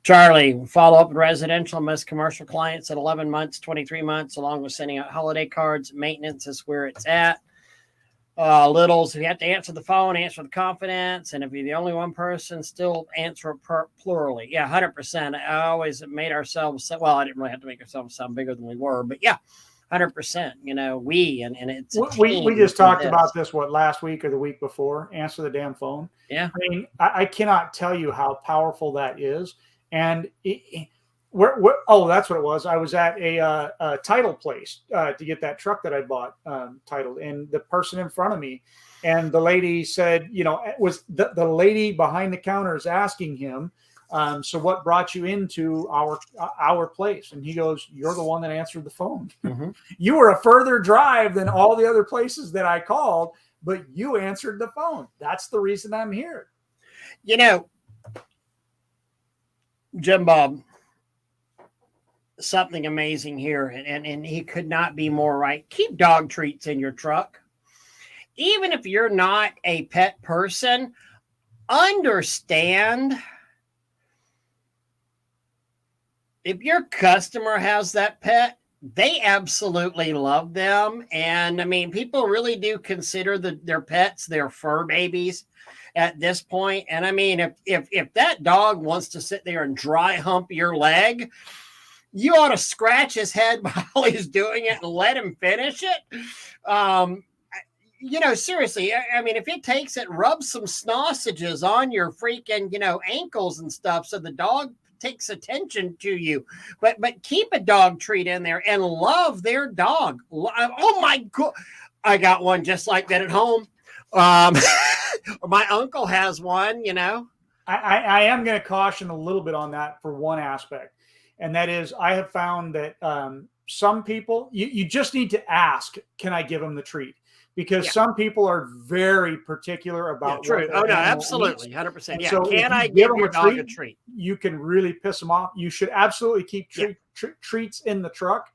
Charlie, follow up with residential, most commercial clients at 11 months, 23 months, along with sending out holiday cards. Maintenance is where it's at. Littles, if you have to answer the phone, answer with confidence. And if you're the only one person, still answer plurally. Yeah, 100%. I always made ourselves, I didn't really have to make ourselves sound bigger than we were, but yeah. 100%, and it's we just talked about this last week or the week before. Answer the damn phone. Yeah, I mean, I cannot tell you how powerful that is. And that's what it was. I was at a title place to get that truck that I bought titled, and the person in front of me, and the lady said, it was the lady behind the counter is asking him, so what brought you into our place? And he goes, you're the one that answered the phone. Mm-hmm. You were a further drive than all the other places that I called, but you answered the phone. That's the reason I'm here. Jim Bob, something amazing here. And he could not be more right. Keep dog treats in your truck. Even if you're not a pet person, understand if your customer has that pet, they absolutely love them. And I mean, people really do consider their pets their fur babies at this point. And I mean, if that dog wants to sit there and dry hump your leg, you ought to scratch his head while he's doing it and let him finish it. Seriously, I mean, if it takes it, rub some sausages on your freaking, ankles and stuff so the dog takes attention to you, but keep a dog treat in there and love their dog. Oh my God, I got one just like that at home. My uncle has one. I am going to caution a little bit on that for one aspect, and that is I have found that some people you just need to ask, can I give them the treat? Because some people are very particular about true. Oh no, absolutely, 100%. Yeah, so can I give your dog a treat? You can really piss them off. You should absolutely keep treats in the truck,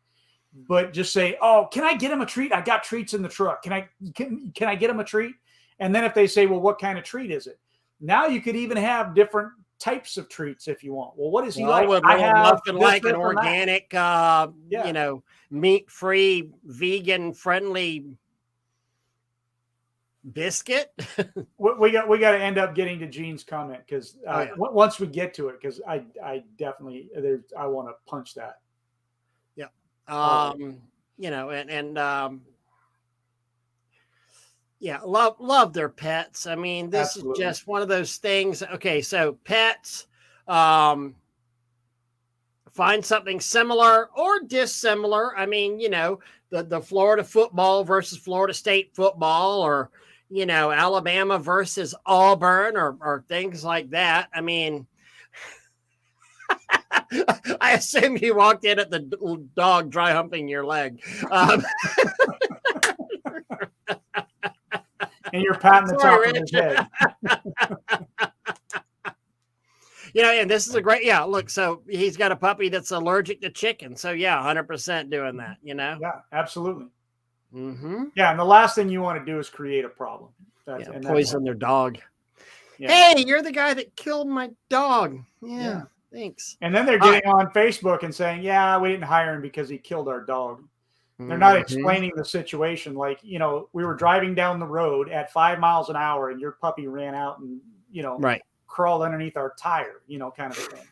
but just say, "Oh, can I get him a treat? I got treats in the truck. Can I get him a treat?" And then if they say, "Well, what kind of treat is it?" Now you could even have different types of treats if you want. Well, what is he like? I have like an organic, meat-free, vegan-friendly biscuit. we got to end up getting to Gene's comment because once we get to it, because I definitely I want to punch that. Love their pets. I mean, this Absolutely. Is just one of those things. Okay, so pets, find something similar or dissimilar. I mean, the Florida football versus Florida State football, or Alabama versus Auburn or things like that. I mean, I assume you walked in at the dog dry humping your leg. And you're patting the top of his head. And this is a great, look, so he's got a puppy that's allergic to chicken. So 100% doing that, Yeah, absolutely. Mm-hmm. Yeah. And the last thing you want to do is create a problem. And poison their dog. Yeah. Hey, you're the guy that killed my dog. Yeah. Thanks. And then they're getting on Facebook and saying, we didn't hire him because he killed our dog. They're not explaining the situation. Like, we were driving down the road at 5 miles an hour and your puppy ran out and, right. crawled underneath our tire, kind of a thing.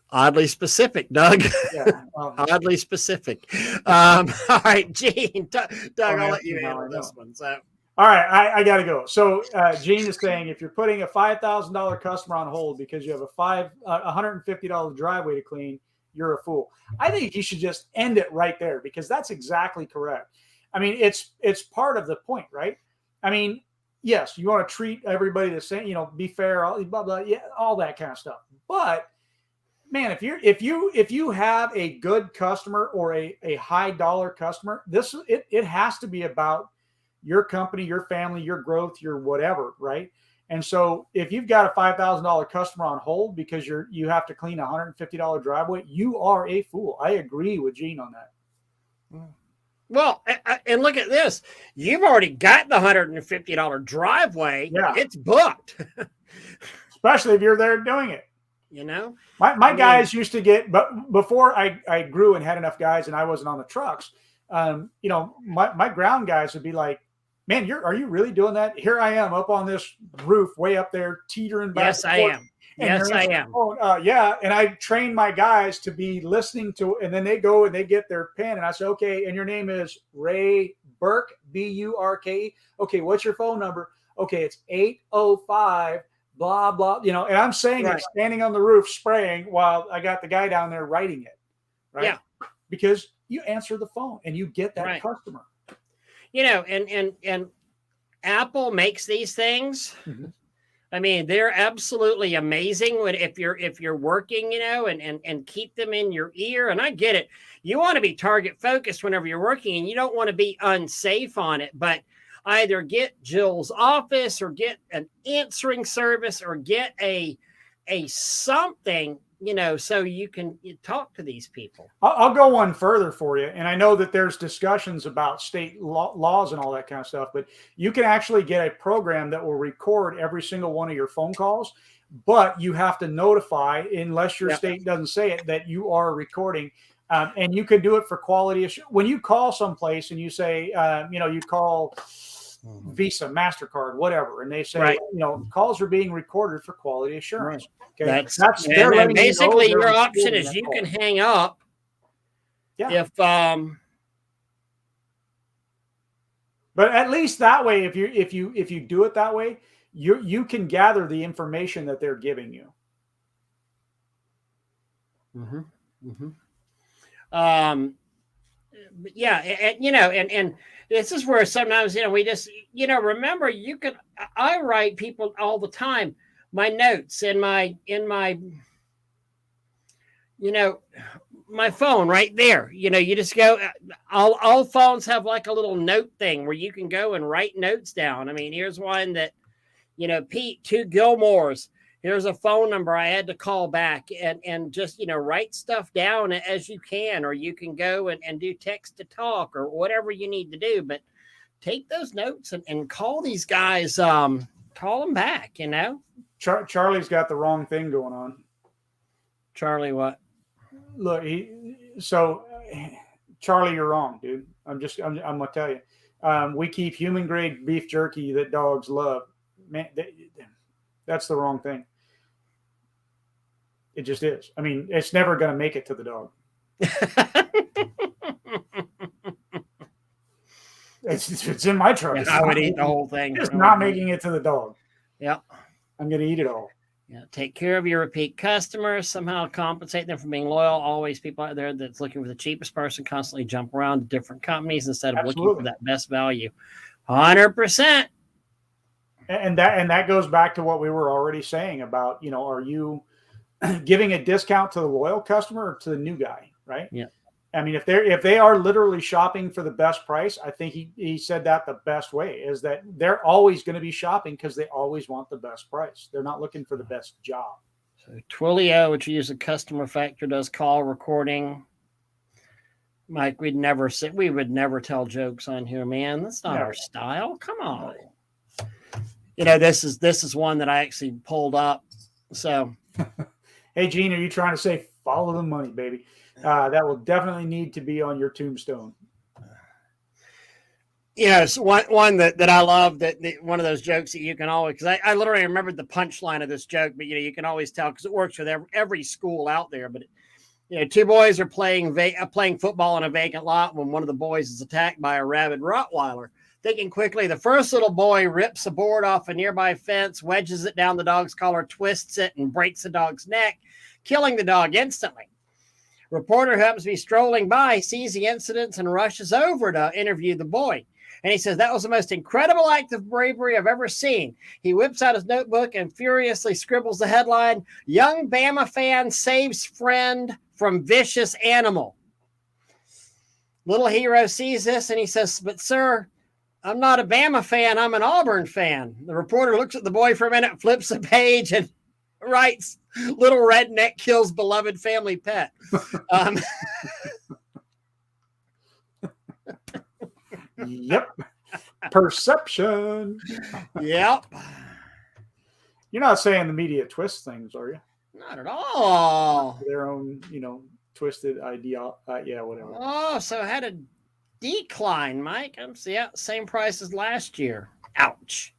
Oddly specific, Doug. Yeah. Oddly specific. All right, Gene. Doug, I'll let you handle this one. So. All right, I got to go. So Gene is saying if you're putting a $5,000 customer on hold because you have a $150 driveway to clean, you're a fool. I think you should just end it right there because that's exactly correct. I mean, it's part of the point, right? I mean, yes, you want to treat everybody the same, be fair, all, blah, blah, all that kind of stuff. But man, if you have a good customer or a high dollar customer, it has to be about your company, your family, your growth, your whatever, right? And so if you've got a $5,000 customer on hold because you have to clean a $150 driveway, you are a fool. I agree with Gene on that. Well, and look at this. You've already got the $150 driveway. Yeah. It's booked. Especially if you're there doing it. My guys used to get, but before I grew and had enough guys and I wasn't on the trucks, my ground guys would be like, man, are you really doing that? Here I am up on this roof way up there teetering back. Yes, I am. Yes, I am. Yeah. And I train my guys to be listening to, and then they go and they get their pen and I say, okay, and your name is Ray Burke, B-U-R-K-E. Okay, what's your phone number? Okay, it's 805, blah, blah, and I'm saying it standing on the roof spraying while I got the guy down there writing it. Right. Yeah. Because you answer the phone and you get that customer. And Apple makes these things. Mm-hmm. I mean, they're absolutely amazing if you're working, and keep them in your ear. And I get it. You want to be target focused whenever you're working and you don't want to be unsafe on it, but either get Jill's office or get an answering service or get a something, so you can talk to these people. I'll go one further for you. And I know that there's discussions about state laws and all that kind of stuff, but you can actually get a program that will record every single one of your phone calls, but you have to notify, unless your state doesn't say it, that you are recording. And you can do it for quality assurance. When you call someplace and you say, you call Visa, MasterCard, whatever, and they say, calls are being recorded for quality assurance. Okay, that's and basically your option is you can hang up. Yeah. If but at least that way, if you do it that way, you can gather the information that they're giving you. Mm-hmm. Mm-hmm. And this is where sometimes, we just, remember I write people all the time, my notes in my my phone right there, you just go, all phones have like a little note thing where you can go and write notes down. I mean, here's one that, Pete, 2 Gilmores. Here's a phone number I had to call back and just, write stuff down as you can, or you can go and do text to talk or whatever you need to do. But take those notes and call these guys, call them back, Charlie's got the wrong thing going on. Charlie, what? Look, Charlie, you're wrong, dude. I'm going to tell you. We keep human grade beef jerky that dogs love. Man, that's the wrong thing. It just is. I mean, it's never going to make it to the dog. It's in my truck. I would eat the whole thing. It's not making it to the dog. Yeah. I'm going to eat it all. Take care of your repeat customers, somehow compensate them for being loyal. Always people out there that's looking for the cheapest person, constantly jump around to different companies instead of looking for that best value. 100%. And that goes back to what we were already saying about, are you giving a discount to the loyal customer or to the new guy, right? Yeah. I mean, if they are literally shopping for the best price, I think he said that the best way is that they're always going to be shopping because they always want the best price. They're not looking for the best job. So Twilio, which uses a customer factor, does call recording. Mike, we would never tell jokes on here, man. That's not our style. Come on. This is one that I actually pulled up. So, hey, Gene, are you trying to say follow the money, baby? That will definitely need to be on your tombstone. It's one that I love, that one of those jokes that you can always, because I literally remembered the punchline of this joke, but you can always tell because it works with every school out there. But two boys are playing football on a vacant lot when one of the boys is attacked by a rabid Rottweiler. Thinking quickly, the first little boy rips a board off a nearby fence, wedges it down the dog's collar, twists it, and breaks the dog's neck, killing the dog instantly. Reporter who happens to be strolling by sees the incident and rushes over to interview the boy. And he says, that was the most incredible act of bravery I've ever seen. He whips out his notebook and furiously scribbles the headline, Young Bama fan saves friend from vicious animal. Little hero sees this and he says, but sir, I'm not a Bama fan. I'm an Auburn fan. The reporter looks at the boy for a minute, flips a page and writes, little redneck kills beloved family pet. Yep. Perception. Yep. You're not saying the media twists things, are you? Not at all. Their own, twisted idea. Yeah, whatever. Oh, so it had a decline, Mike. Same price as last year. Ouch.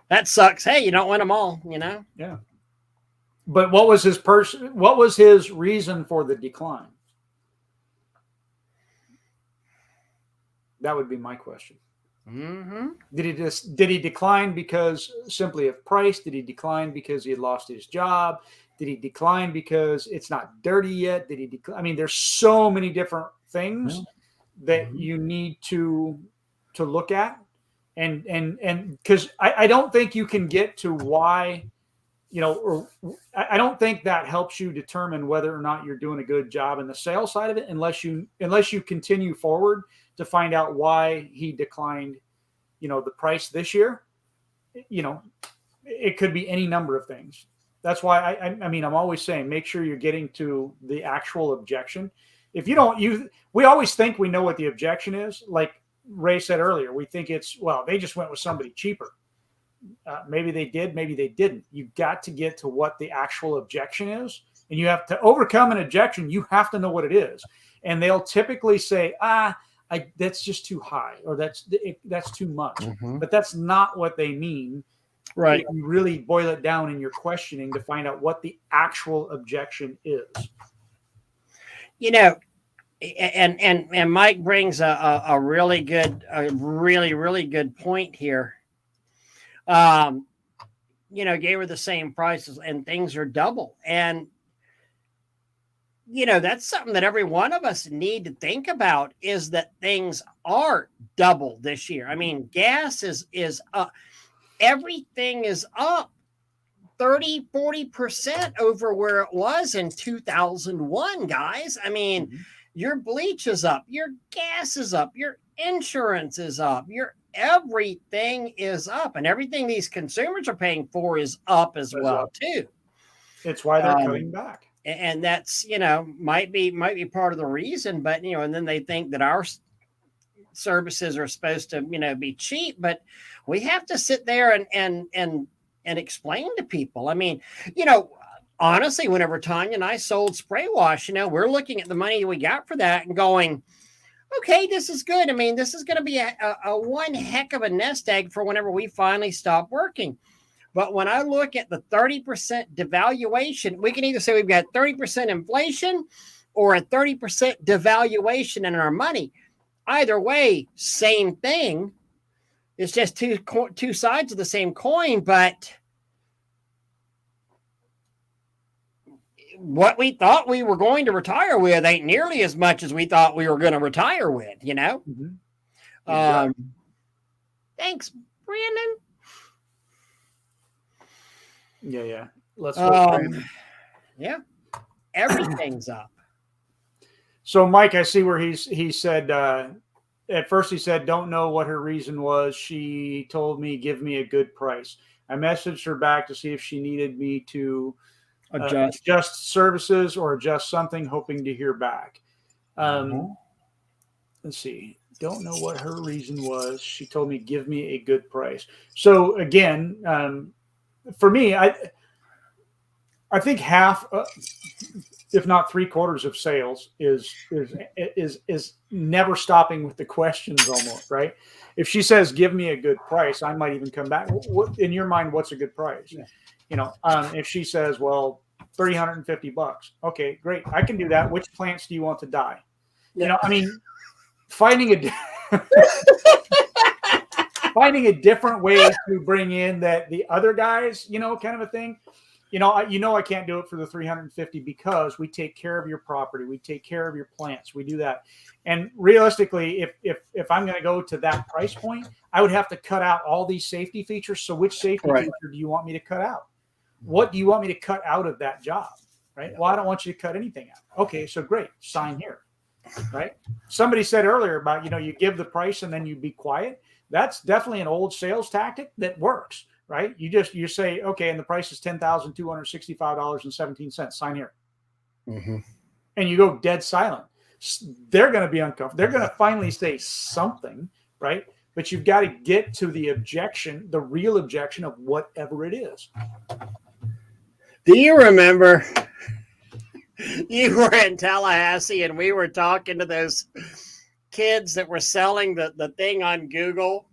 That sucks. Hey, you don't win them all, Yeah. But what was his reason for the decline? That would be my question. Mm-hmm. Did he decline because simply of price? Did he decline because he had lost his job? Did he decline because it's not dirty yet? Did he decline? I mean, there's so many different things that you need to look at, and because I don't think you can get to why, or I don't think that helps you determine whether or not you're doing a good job in the sales side of it, unless you continue forward to find out why he declined, the price this year. It could be any number of things. That's why I mean, I'm always saying, make sure you're getting to the actual objection. If you don't, we always think we know what the objection is. Like Ray said earlier, we think it's, well, they just went with somebody cheaper. Maybe they did, maybe they didn't. You've got to get to what the actual objection is. And you have to overcome an objection. You have to know what it is. And they'll typically say, that's just too high, or that's too much. Mm-hmm. But that's not what they mean. Right. You really boil it down in your questioning to find out what the actual objection is. And Mike brings a really good point here. Gave her the same prices and things are double. And, that's something that every one of us need to think about, is that things are double this year. I mean, gas is up. Everything is up 30-40% over where it was in 2001, guys. I mean, your bleach is up, your gas is up, your insurance is up, your everything is up, and everything these consumers are paying for is up as well too. It's why they're cutting back. And that's, might be part of the reason, but, and then they think that our services are supposed to, be cheap, but we have to sit there and explain to people. I mean, honestly, whenever Tanya and I sold Spray Wash, we're looking at the money we got for that and going, okay, this is good. I mean, this is going to be a one heck of a nest egg for whenever we finally stop working. But when I look at the 30% devaluation, we can either say we've got 30% inflation or a 30% devaluation in our money. Either way, same thing. It's just two sides of the same coin, but what we thought we were going to retire with ain't nearly as much as we thought we were going to retire with, you know? Mhm. Exactly. Thanks, Brandon. Yeah. Let's go. Yeah, everything's up. So, Mike, I see where he said, at first he said, don't know what her reason was. She told me, give me a good price. I messaged her back to see if she needed me to adjust services or adjust something, hoping to hear back. Let's see. Don't know what her reason was. She told me, give me a good price. So again, for me, I think half, if not 3/4 of sales is never stopping with the questions almost, right? If she says, give me a good price, I might even come back. What, in your mind, what's a good price? Yeah. You know, if she says, well, $350. Okay, great. I can do that. Which plants do you want to die? You know, I mean, finding a different way to bring in that the other guys, you know, kind of a thing. You know, I can't do it for the 350 because we take care of your property, we take care of your plants, we do that. And realistically, if I'm going to go to that price point, I would have to cut out all these safety features. So which safety feature do you want me to cut out? What do you want me to cut out of that job? Right? Well, I don't want you to cut anything out. Okay, so great, sign here. Right? Somebody said earlier about, you know, you give the price and then you be quiet. That's definitely an old sales tactic that works. Right? You say, okay, and the price is $10,265.17. Sign here. Mm-hmm. And you go dead silent. They're going to be uncomfortable. They're going to finally say something, right? But you've got to get to the objection, the real objection of whatever it is. Do you remember you were in Tallahassee and we were talking to those kids that were selling the thing on Google?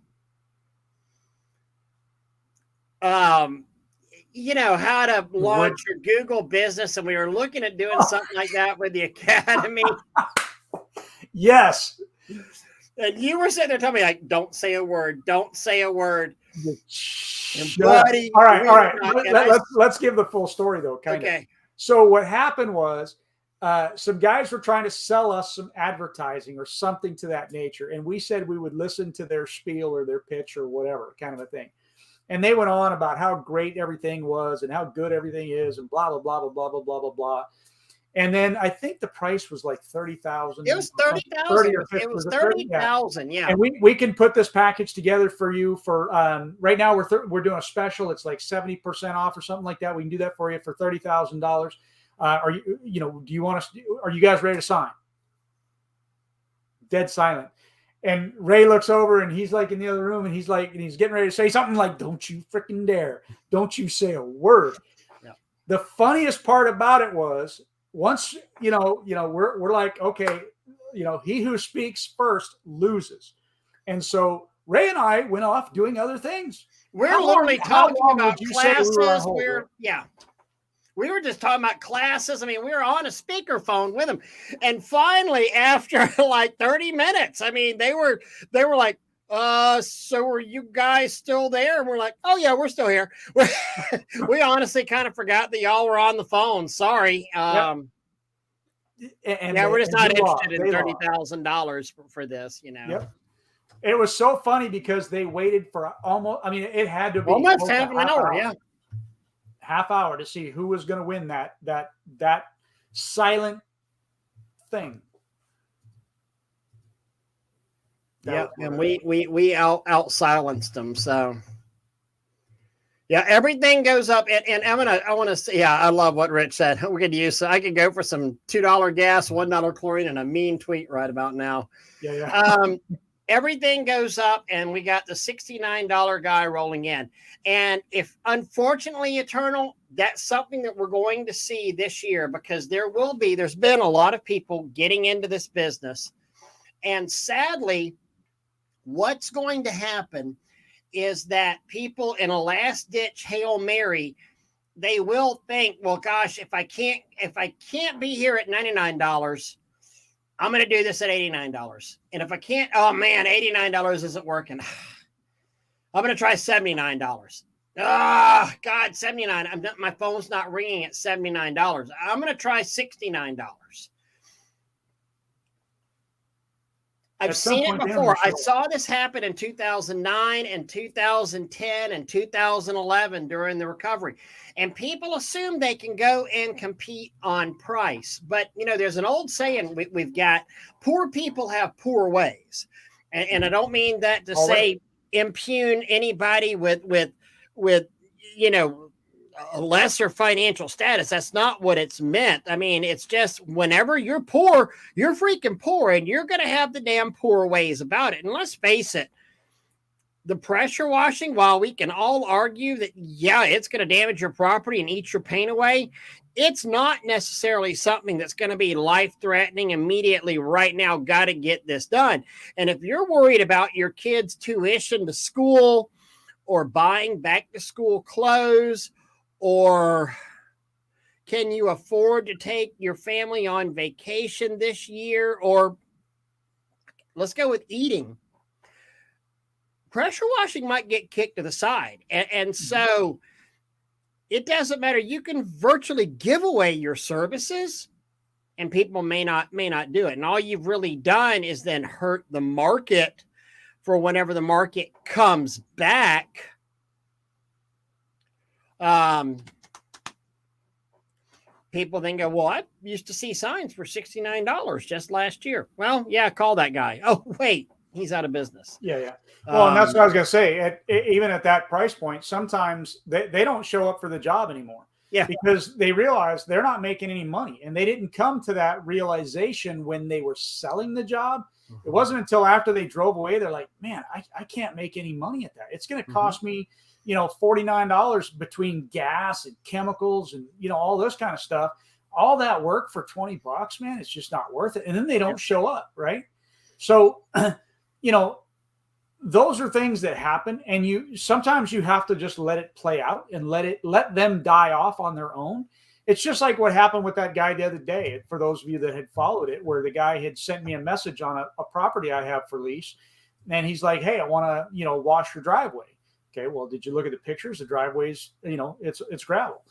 You know, how to launch your Google business, and we were looking at doing something like that with the academy. Yes. And you were sitting there telling me, like, don't say a word. Don't say a word. Buddy, all right. Let's give the full story, though. Kind of. So what happened was some guys were trying to sell us some advertising or something to that nature. And we said we would listen to their spiel or their pitch or whatever kind of a thing. And they went on about how great everything was and how good everything is and blah, blah, blah, blah, blah, blah, blah, blah, blah. And then I think the price was like $30,000. It was $30,000. It was $30,000. Yeah. And we can put this package together for you for right now. We're doing a special. It's like 70% off or something like that. We can do that for you for $30,000. Are do you want us? Are you guys ready to sign? Dead silent. And Ray looks over and he's like in the other room and he's getting ready to say something like, don't you freaking dare. Don't you say a word. Yeah. The funniest part about it was once, we're like, okay, he who speaks first loses. And so Ray and I went off doing other things. We're literally talking about classes. We were just talking about classes. I mean, we were on a speakerphone with them. And finally, after like 30 minutes, I mean, they were like, so are you guys still there? And we're like, oh yeah, we're still here. We honestly kind of forgot that y'all were on the phone. Sorry. We're just not interested in $30,000 for this, Yep. It was so funny because they waited for it had to be almost half an hour. Yeah. Half hour to see who was going to win that silent thing. Yeah, and we out silenced them. So yeah, everything goes up. And I want to say, yeah, I love what Rich said. We're going to use, so I could go for some $2 gas, $1 chlorine, and a mean tweet right about now. Yeah. Everything goes up, and we got the $69 guy rolling in. And if, unfortunately, Eternal, that's something that we're going to see this year because there's been a lot of people getting into this business. And sadly, what's going to happen is that people in a last-ditch Hail Mary, they will think, well, gosh, if I can't be here at $99, I'm going to do this at $89. And if I can't, oh man, $89 isn't working. I'm going to try $79. Ah, God, 79. My phone's not ringing at $79. I'm going to try $69. I've At some seen it point, before. I saw this happen in 2009 and 2010 and 2011 during the recovery. And people assume they can go and compete on price. But, there's an old saying we've got, poor people have poor ways. And I don't mean that to say impugn anybody with a lesser financial status. That's not what it's meant. I mean, it's just whenever you're poor, you're freaking poor, and you're going to have the damn poor ways about it. And let's face it, the pressure washing, while we can all argue that, yeah, it's going to damage your property and eat your paint away, it's not necessarily something that's going to be life-threatening immediately right now. Got to get this done. And if you're worried about your kids' tuition to school or buying back-to-school clothes, or can you afford to take your family on vacation this year? Or let's go with eating. Pressure washing might get kicked to the side. And so it doesn't matter. You can virtually give away your services and people may not do it. And all you've really done is then hurt the market for whenever the market comes back. People then go, well, I used to see signs for $69 just last year. Well, yeah, call that guy. Oh, wait, he's out of business. Yeah. Well, and that's what I was going to say. Even at that price point, sometimes they don't show up for the job anymore. Yeah. Because they realize they're not making any money. And they didn't come to that realization when they were selling the job. Mm-hmm. It wasn't until after they drove away, they're like, man, I can't make any money at that. It's going to cost me, $49 between gas and chemicals and, all this kind of stuff. All that work for $20, man, it's just not worth it. And then they don't show up, right? So, those are things that happen, and sometimes you have to just let it play out and let them die off on their own. It's just like what happened with that guy the other day. For those of you that had followed it, where the guy had sent me a message on a property I have for lease, and he's like, "Hey, I want to wash your driveway." Okay, well, did you look at the pictures? The driveway's it's gravel,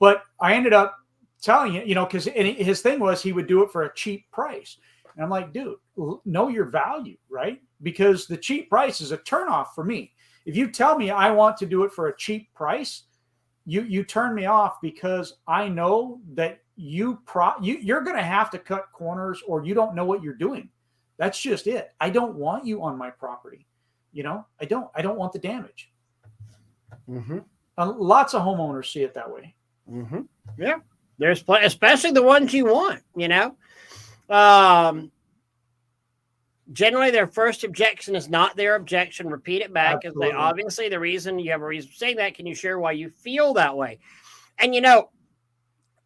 But I ended up telling you, because his thing was he would do it for a cheap price. And I'm like, dude, know your value, right? Because the cheap price is a turnoff for me. If you tell me I want to do it for a cheap price, you turn me off, because I know that you're going to have to cut corners, or you don't know what you're doing. That's just it. I don't want you on my property. I don't want the damage. Mm-hmm. Lots of homeowners see it that way. Mm-hmm. Yeah. There's especially the ones you want, generally their first objection is not their objection. Repeat it back. Because obviously you have a reason for saying that. Can you share why you feel that way? And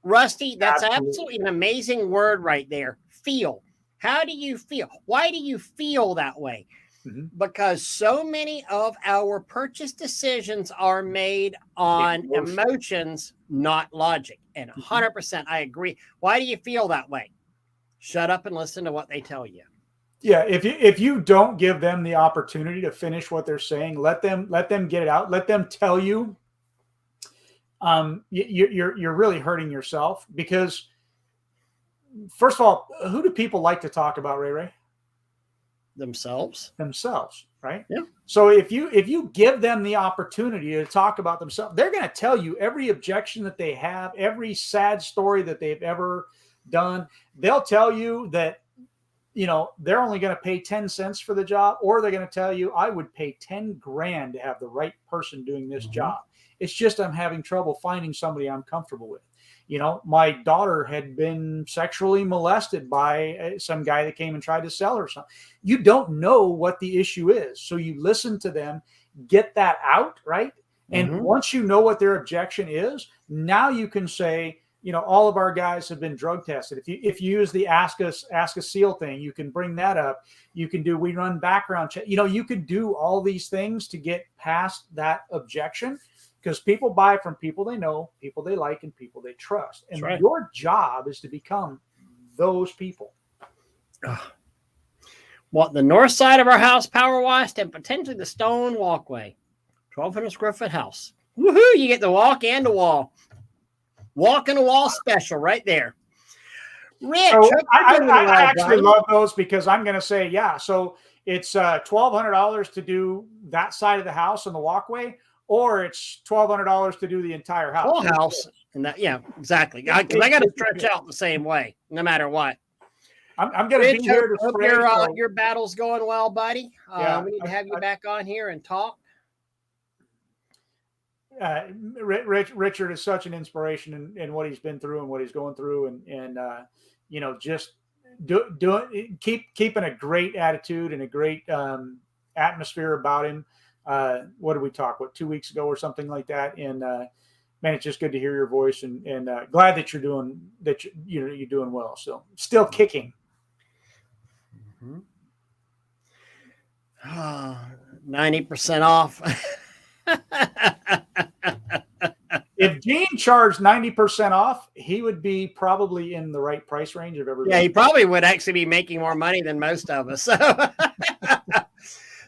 Rusty, that's absolutely an amazing word right there. Feel. How do you feel? Why do you feel that way? Mm-hmm. Because so many of our purchase decisions are made on emotions, not logic. And 100% I agree. Why do you feel that way? Shut up and listen to what they tell you. Yeah, if you don't give them the opportunity to finish what they're saying, let them get it out. Let them tell you. You're really hurting yourself, because first of all, who do people like to talk about, Ray? Themselves, right? Yeah. So if you give them the opportunity to talk about themselves, they're going to tell you every objection that they have, every sad story that they've ever done. They'll tell you that they're only going to pay 10 cents for the job, or they're going to tell you, I would pay 10 grand to have the right person doing this job. It's just I'm having trouble finding somebody I'm comfortable with. My daughter had been sexually molested by some guy that came and tried to sell her something. You don't know what the issue is. So you listen to them, get that out, right? And once you know what their objection is, now you can say, all of our guys have been drug tested. If you use the ask a SEAL thing, you can bring that up. You can do, we run background check. You could do all these things to get past that objection. Because people buy from people they know, people they like, and people they trust. And your job is to become those people. What, the north side of our house power washed, and potentially the stone walkway. 1,200 square foot house. Woohoo! You get the walk and the wall. Walk and a wall special right there. Rich, So hope you're doing I well, actually buddy. love those because I'm going to say, yeah. So it's $1,200 to do that side of the house and the walkway, or it's $1,200 to do the entire house. Full house. And that, yeah, exactly. Because I got to stretch out the same way, no matter what. I'm going to be here to hope spray. your battle's going well, buddy. Yeah, We need to have you back on here and talk. Richard is such an inspiration in what he's been through and what he's going through, and you know, just keeping a great attitude and a great atmosphere about him. What did we talk? 2 weeks ago or something like that? And man, it's just good to hear your voice, and glad that you're doing that. You're doing well. So still kicking. 90% off. If Gene charged 90% off, he would be probably in the right price range of everybody. Yeah, he probably would actually be making more money than most of us.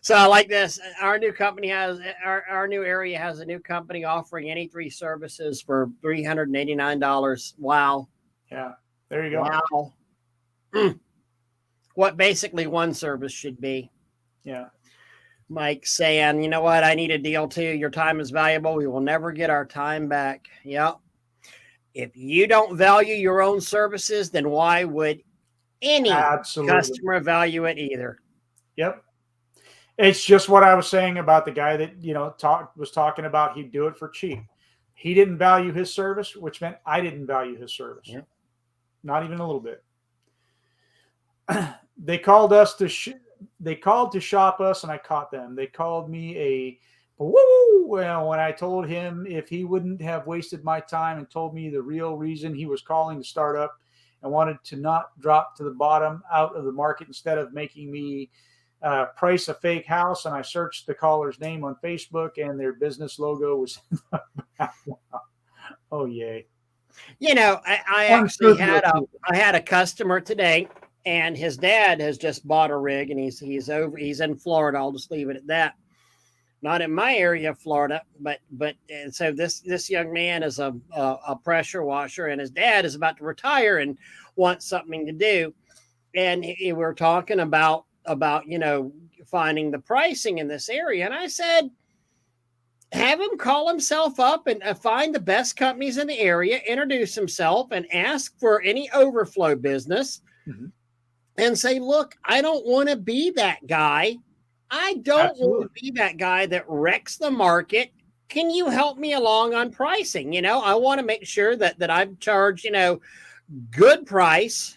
So I like this. Our new company has our new area has a new company offering any 3 services for $389. Wow. Yeah, there you go. Wow. What basically one service should be. Yeah. Mike saying, you know what? I need a deal too. Your time is valuable. We will never get our time back. Yep. If you don't value your own services, then why would any customer value it either? Yep. It's just what I was saying about the guy that, was talking about he'd do it for cheap. He didn't value his service, which meant I didn't value his service. Yep. Not even a little bit. They called us they called to shop us, and I caught them. They called me a woo. Well, when I told him if he wouldn't have wasted my time and told me the real reason he was calling to start up and wanted to not drop to the bottom out of the market instead of making me price a fake house, and I searched the caller's name on Facebook, and their business logo was. Oh, yay. I actually had a customer today. And his dad has just bought a rig, and he's in Florida. I'll just leave it at that. Not in my area of Florida, but so this young man is a pressure washer, and his dad is about to retire and wants something to do. And we were talking about finding the pricing in this area, and I said, have him call himself up and find the best companies in the area, introduce himself, and ask for any overflow business. Mm-hmm. And say, look, I don't want to be that guy. I don't want to be that guy that wrecks the market. Can you help me along on pricing? I want to make sure that I charge, good price,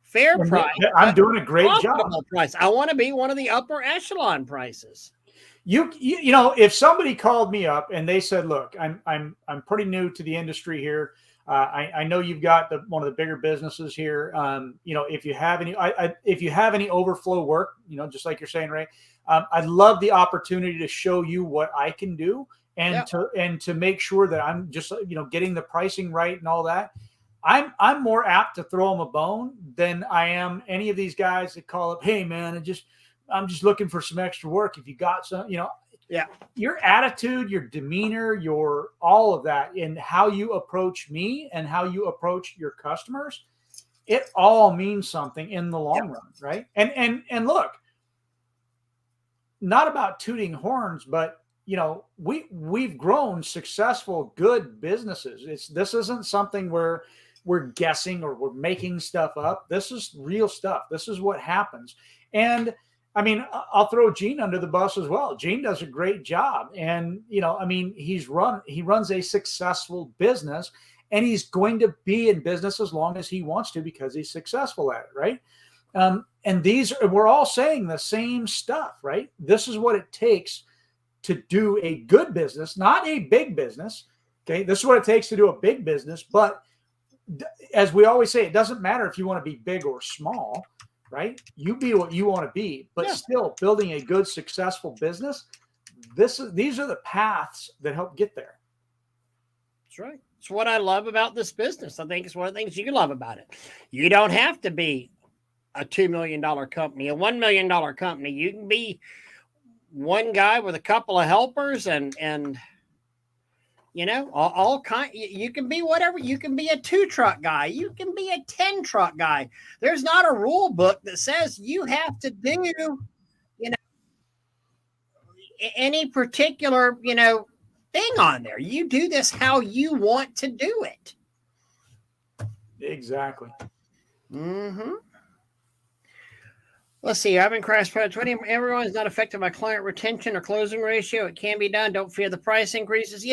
fair price. I'm doing a great job. Price. I want to be one of the upper echelon prices. If somebody called me up and they said, look, I'm pretty new to the industry here. I know you've got one of the bigger businesses here. If you have any overflow work, just like you're saying, Ray, I'd love the opportunity to show you what I can do and to make sure that I'm just, getting the pricing right and all that. I'm more apt to throw them a bone than I am any of these guys that call up, hey man, I'm just looking for some extra work. If you got some, your attitude, your demeanor, your all of that, and how you approach me and how you approach your customers, it all means something in the long run, right? And look, not about tooting horns, but we've grown successful, good businesses. This isn't something where we're guessing or we're making stuff up. This is real stuff. This is what happens. And I mean, I'll throw Gene under the bus as well. Gene does a great job. And, he runs a successful business, and he's going to be in business as long as he wants to because he's successful at it. Right. And we're all saying the same stuff, right? This is what it takes to do a good business, not a big business. Okay. This is what it takes to do a big business. But as we always say, it doesn't matter if you want to be big or small. Right? You be what you want to be, but still building a good, successful business. These are the paths that help get there. That's right. It's what I love about this business. I think it's one of the things you can love about it. You don't have to be a $2 million company, a $1 million company. You can be one guy with a couple of helpers and all kind. You can be whatever. You can be a 2-truck guy. You can be a 10-truck guy. There's not a rule book that says you have to do, any particular, thing on there. You do this how you want to do it. Exactly. Mm-hmm. Let's see. I've been Crash Pro 20. Everyone is not affected by client retention or closing ratio. It can be done. Don't fear the price increases.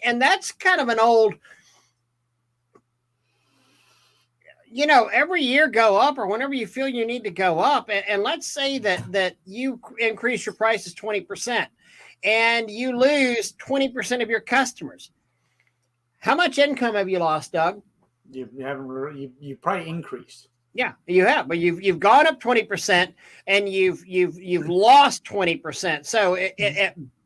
And that's kind of an old, every year go up, or whenever you feel you need to go up. And let's say that you increase your prices 20% and you lose 20% of your customers. How much income have you lost, Doug? You haven't. You probably increased. Yeah, you have, but you've gone up 20% and you've lost 20%. So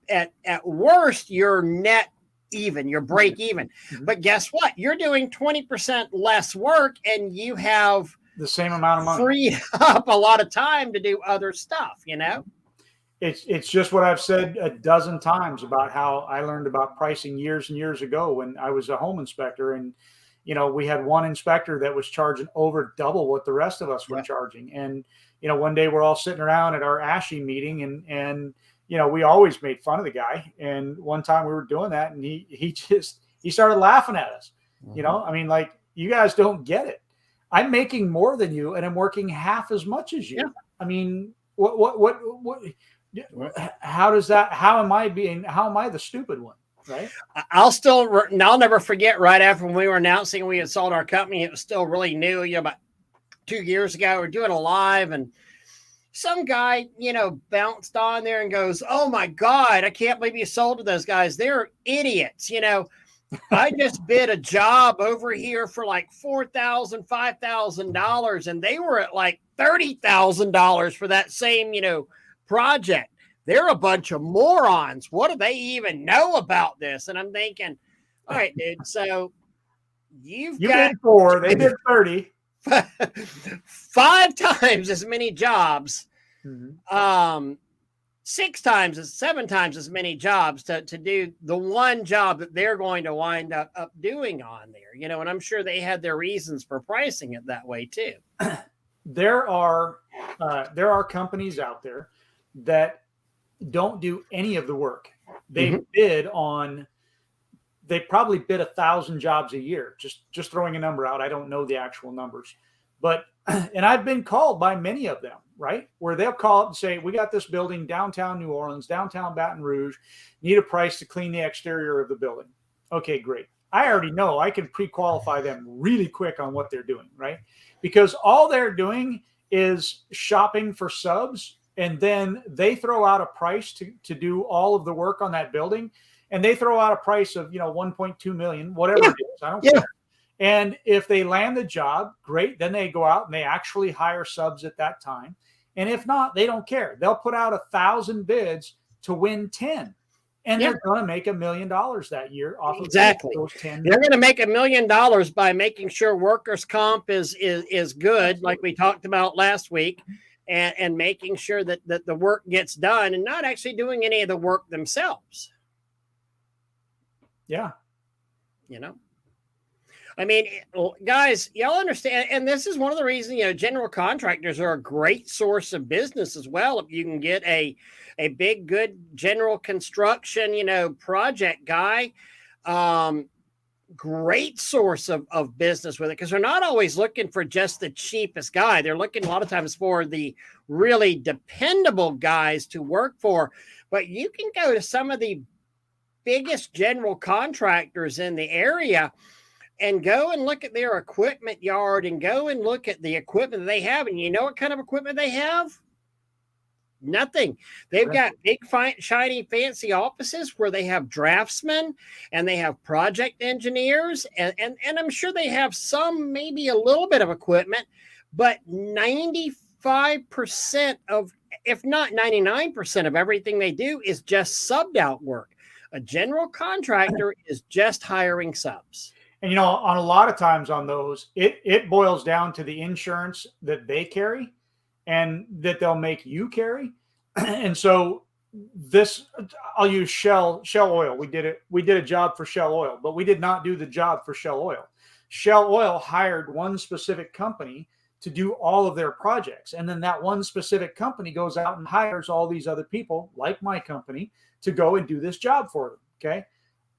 at worst, you're net even, you're break even. Mm-hmm. But guess what? You're doing 20% less work, and you have the same amount of money, freed up a lot of time to do other stuff. It's just what I've said a dozen times about how I learned about pricing years and years ago when I was a home inspector, and we had one inspector that was charging over double what the rest of us were charging. And, one day we're all sitting around at our ASHI meeting and we always made fun of the guy. And one time we were doing that and he started laughing at us. Mm-hmm. I mean, like, you guys don't get it. I'm making more than you and I'm working half as much as you. Yeah. I mean, what, how am I the stupid one? Right. I'll never forget right after when we were announcing we had sold our company. It was still really new, about 2 years ago. We were doing a live and some guy, bounced on there and goes, "Oh my God, I can't believe you sold to those guys. They're idiots." I just bid a job over here for like $4,000, $5,000, and they were at like $30,000 for that same, project. They're a bunch of morons. What do they even know about this? And I'm thinking, all right, dude, so you got did 4, they did 30. 5 times as many jobs, mm-hmm. 7 times as many jobs to do the one job that they're going to wind up doing on there, and I'm sure they had their reasons for pricing it that way too. There are companies out there that don't do any of the work. They mm-hmm. They probably bid 1,000 jobs a year, just throwing a number out. I don't know the actual numbers, but, and I've been called by many of them, right? Where they'll call up and say, "We got this building, downtown New Orleans, downtown Baton Rouge, need a price to clean the exterior of the building." Okay, great. I already know I can pre-qualify them really quick on what they're doing, right? Because all they're doing is shopping for subs. And then they throw out a price to do all of the work on that building. And they throw out a price of, 1.2 million, whatever it is. I don't care. And if they land the job, great. Then they go out and they actually hire subs at that time. And if not, they don't care. They'll put out 1,000 bids to win 10. And they're going to make $1 million that year off of those 10. They're going to make $1 million by making sure workers' comp is good, like we talked about last week. And making sure that the work gets done and not actually doing any of the work themselves. Yeah. I mean, guys, y'all understand. And this is one of the reasons, general contractors are a great source of business as well. If you can get a big, good general construction, project guy, great source of business with it, because they're not always looking for just the cheapest guy. They're looking a lot of times for the really dependable guys to work for. But you can go to some of the biggest general contractors in the area and go and look at their equipment yard and go and look at the equipment that they have. And you know what kind of equipment they have? Nothing. They've got big, fine, shiny, fancy offices where they have draftsmen and they have project engineers. And I'm sure they have some, maybe a little bit of equipment, but 95% of, if not 99% of everything they do is just subbed out work. A general contractor is just hiring subs. And, on a lot of times on those, it boils down to the insurance that they carry and that they'll make you carry. And so this, I'll use Shell Oil. We did a job for Shell Oil, but we did not do the job for Shell Oil. Shell Oil hired one specific company to do all of their projects. And then that one specific company goes out and hires all these other people, like my company, to go and do this job for them. Okay.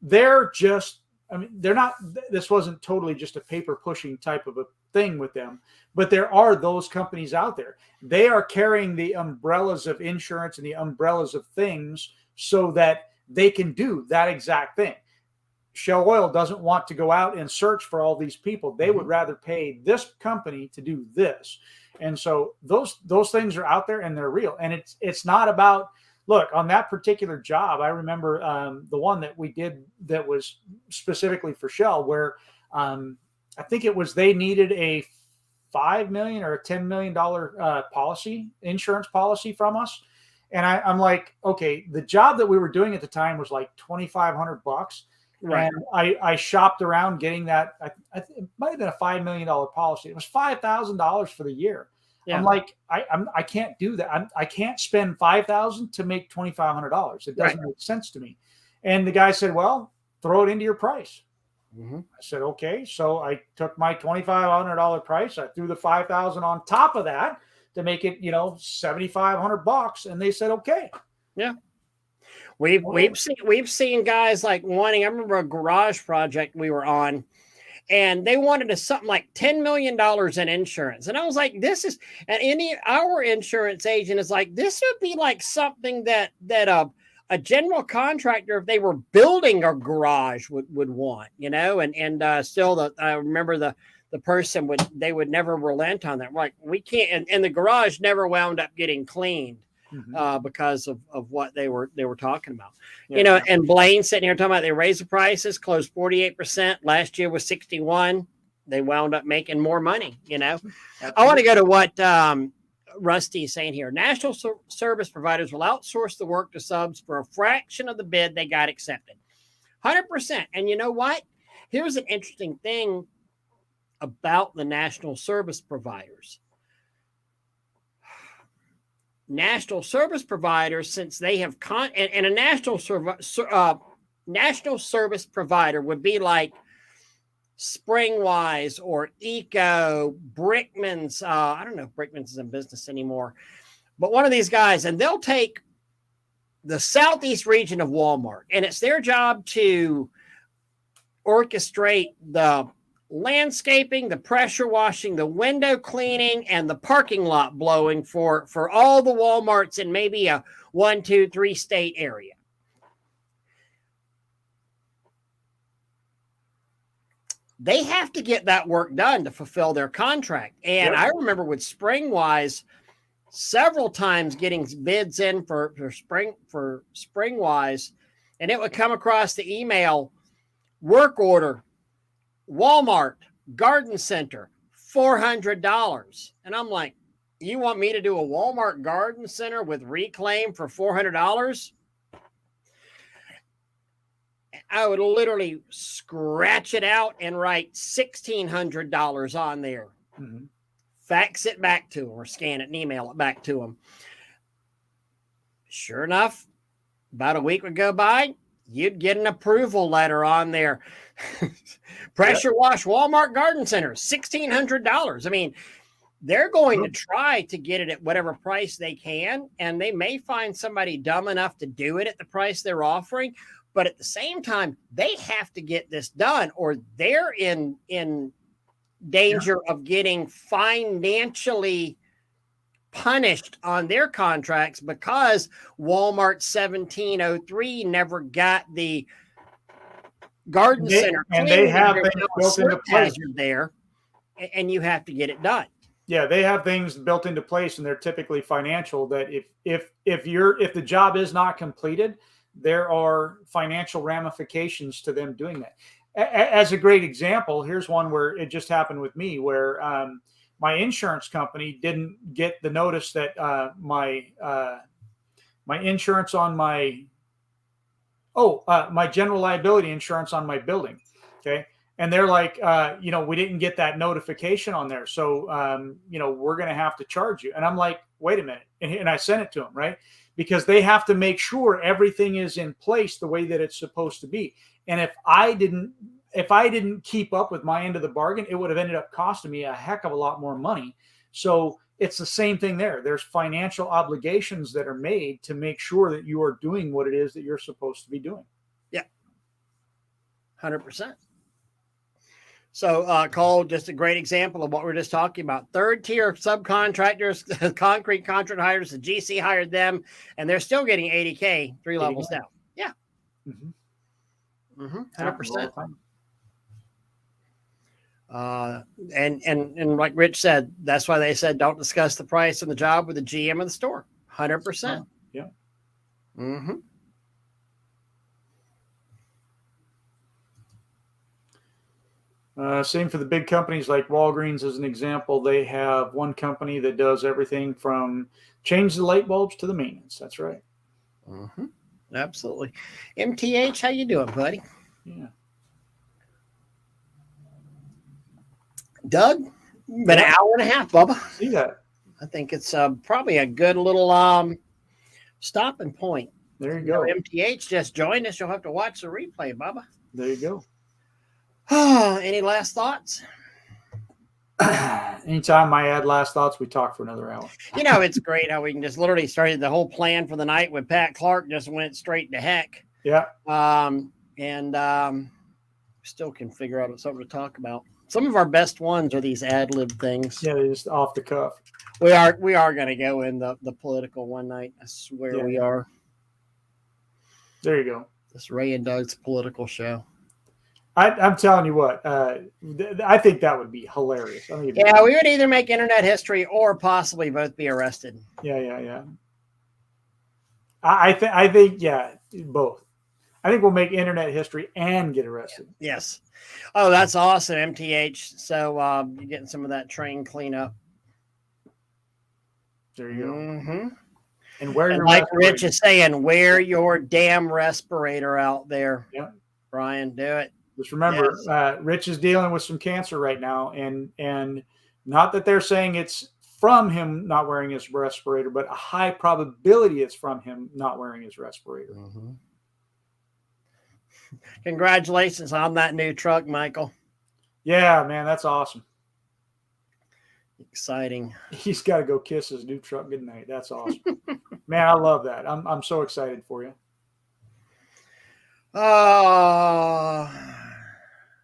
They're just, I mean, they're not, this wasn't totally just a paper pushing type of a thing with them, but there are those companies out there. They are carrying the umbrellas of insurance and the umbrellas of things so that they can do that exact thing. Shell Oil doesn't want to go out and search for all these people. They would rather pay this company to do this. And so those things are out there and they're real. And it's not about, look, on that particular job, I remember the one that we did that was specifically for Shell, where I think it was they needed a $5 million or a $10 million insurance policy from us. And I'm like, okay, the job that we were doing at the time was like $2,500. Right. And I shopped around getting that. It might have been a $5 million policy. It was $5,000 for the year. Yeah. I'm like, I can't do that. I can't spend $5,000 to make $2,500. It doesn't make sense to me. And the guy said, well, throw it into your price. I said, okay. So I took my $2,500 price. I threw the $5,000 on top of that to make it, $7,500. And they said, okay. Yeah. We've seen guys like wanting. I remember a garage project we were on, and they wanted something like $10 million in insurance. And I was like, our insurance agent is like, this would be like something that a general contractor, if they were building a garage, would want, and still I remember the person they would never relent on that. Like, we can't, and the garage never wound up getting cleaned. Because of what they were talking about, and Blaine sitting here talking about they raised the prices, closed 48%. Last year was 61. They wound up making more money. I want to go to what Rusty's saying here. National service providers will outsource the work to subs for a fraction of the bid they got accepted. 100%. And you know what? Here's an interesting thing about the national service providers. National service providers, since they have and a national service provider would be like Springwise or Eco, Brickman's. I don't know if Brickman's is in business anymore, but one of these guys, and they'll take the southeast region of Walmart, and it's their job to orchestrate the landscaping, the pressure washing, the window cleaning, and the parking lot blowing for all the Walmarts in maybe a 1, 2, 3 state area. They have to get that work done to fulfill their contract. And I remember with Springwise several times getting bids in for Springwise, and it would come across the email, work order, Walmart Garden Center, $400. And I'm like, you want me to do a Walmart Garden Center with reclaim for $400? I would literally scratch it out and write $1,600 on there. Fax it back to them or scan it and email it back to them. Sure enough, about a week would go by, you'd get an approval letter on there. Pressure wash Walmart Garden Center, $1,600. I mean, they're going to try to get it at whatever price they can, and they may find somebody dumb enough to do it at the price they're offering. But at the same time, they have to get this done, or they're in danger of getting financially punished on their contracts because Walmart 1703 never got the garden center, and they have things built into place there, and you have to get it done. Yeah, they have things built into place, and they're typically financial. That if the job is not completed, there are financial ramifications to them doing that. As a great example, here's one where it just happened with me, where my insurance company didn't get the notice that my insurance on my general liability insurance on my building. Okay. And they're like, we didn't get that notification on there. So, we're going to have to charge you. And I'm like, wait a minute. And I sent it to them, right? Because they have to make sure everything is in place the way that it's supposed to be. And if I didn't keep up with my end of the bargain, it would have ended up costing me a heck of a lot more money. So it's the same thing there. There's financial obligations that are made to make sure that you are doing what it is that you're supposed to be doing. Yeah. 100%. So, Cole, just a great example of what we're just talking about. Third tier subcontractors, concrete contract hires, the GC hired them, and they're still getting 80K, 3 levels down. Yeah. 100%. And like Rich said, that's why they said don't discuss the price of the job with the GM of the store. 100%. Yeah. Same for the big companies like Walgreens as an example. They have one company that does everything from change the light bulbs to the maintenance. That's right. Absolutely. MTH, how you doing, buddy? Yeah. Doug, been an hour and a half, Bubba. See that? I think it's probably a good little stopping point. There you go. MTH just joined us. You'll have to watch the replay, Bubba. There you go. Any last thoughts? Anytime I add last thoughts, we talk for another hour. It's great how we can just literally started the whole plan for the night with Pat Clark, just went straight to heck. Yeah. And still can figure out something to talk about. Some of our best ones are these ad lib things. Yeah, they're just off the cuff. We are going to go in the political one night. I swear we are. There you go. This Ray and Doug's political show. I'm telling you what, I think that would be hilarious. We would either make internet history or possibly both be arrested. Yeah. I think both. I think we'll make internet history and get arrested. Yes. Oh, that's awesome, MTH. So you're getting some of that train cleanup. There you go. And like Rich is saying, wear your damn respirator out there. Yeah. Brian, do it. Just remember, Rich is dealing with some cancer right now, and not that they're saying it's from him not wearing his respirator, but a high probability it's from him not wearing his respirator. Congratulations on that new truck, Michael. Yeah, man, that's awesome. Exciting. He's got to go kiss his new truck goodnight. That's awesome. Man, I love that. I'm so excited for you.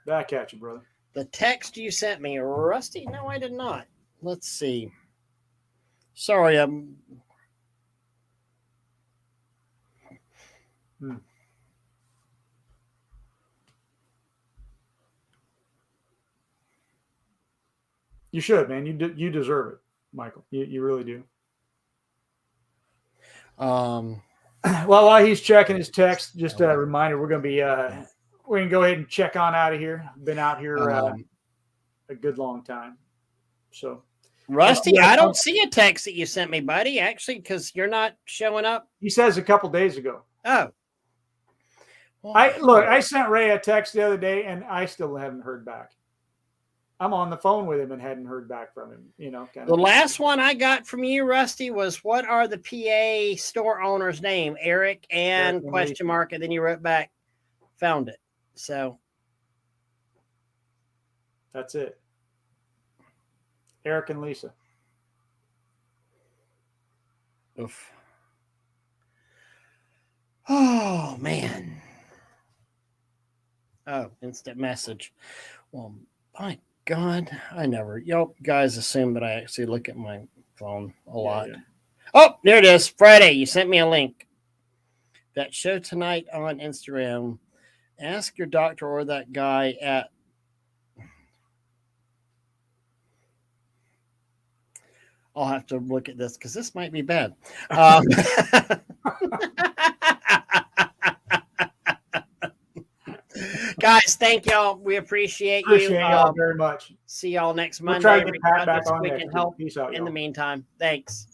Back at you, brother. The text you sent me, Rusty? No, I did not. Let's see. Sorry, You should, man. You deserve it, Michael. You really do. Well, while he's checking his text, just a reminder: we're going to be we're going to go ahead and check on out of here. Been out here a good long time. So, Rusty, I don't see a text that you sent me, buddy. Actually, because you're not showing up. He says a couple days ago. Oh. Well, I sent Ray a text the other day, and I still haven't heard back. I'm on the phone with him and hadn't heard back from him. The last one I got from you, Rusty, was what are the PA store owner's name? Eric and question mark, and then you wrote back, found it. So that's it. Eric and Lisa. Oof. Oh man. Oh, instant message. Well, my God, y'all guys assume that I actually look at my phone a lot. Yeah. Oh, there it is. Friday, you sent me a link. That show tonight on Instagram. Ask your doctor or that guy at. I'll have to look at this because this might be bad. Guys, thank y'all. We appreciate you. Appreciate y'all very much. See y'all next Monday. We'll try to get Pat back on we can help Peace out, in the meantime. Thanks.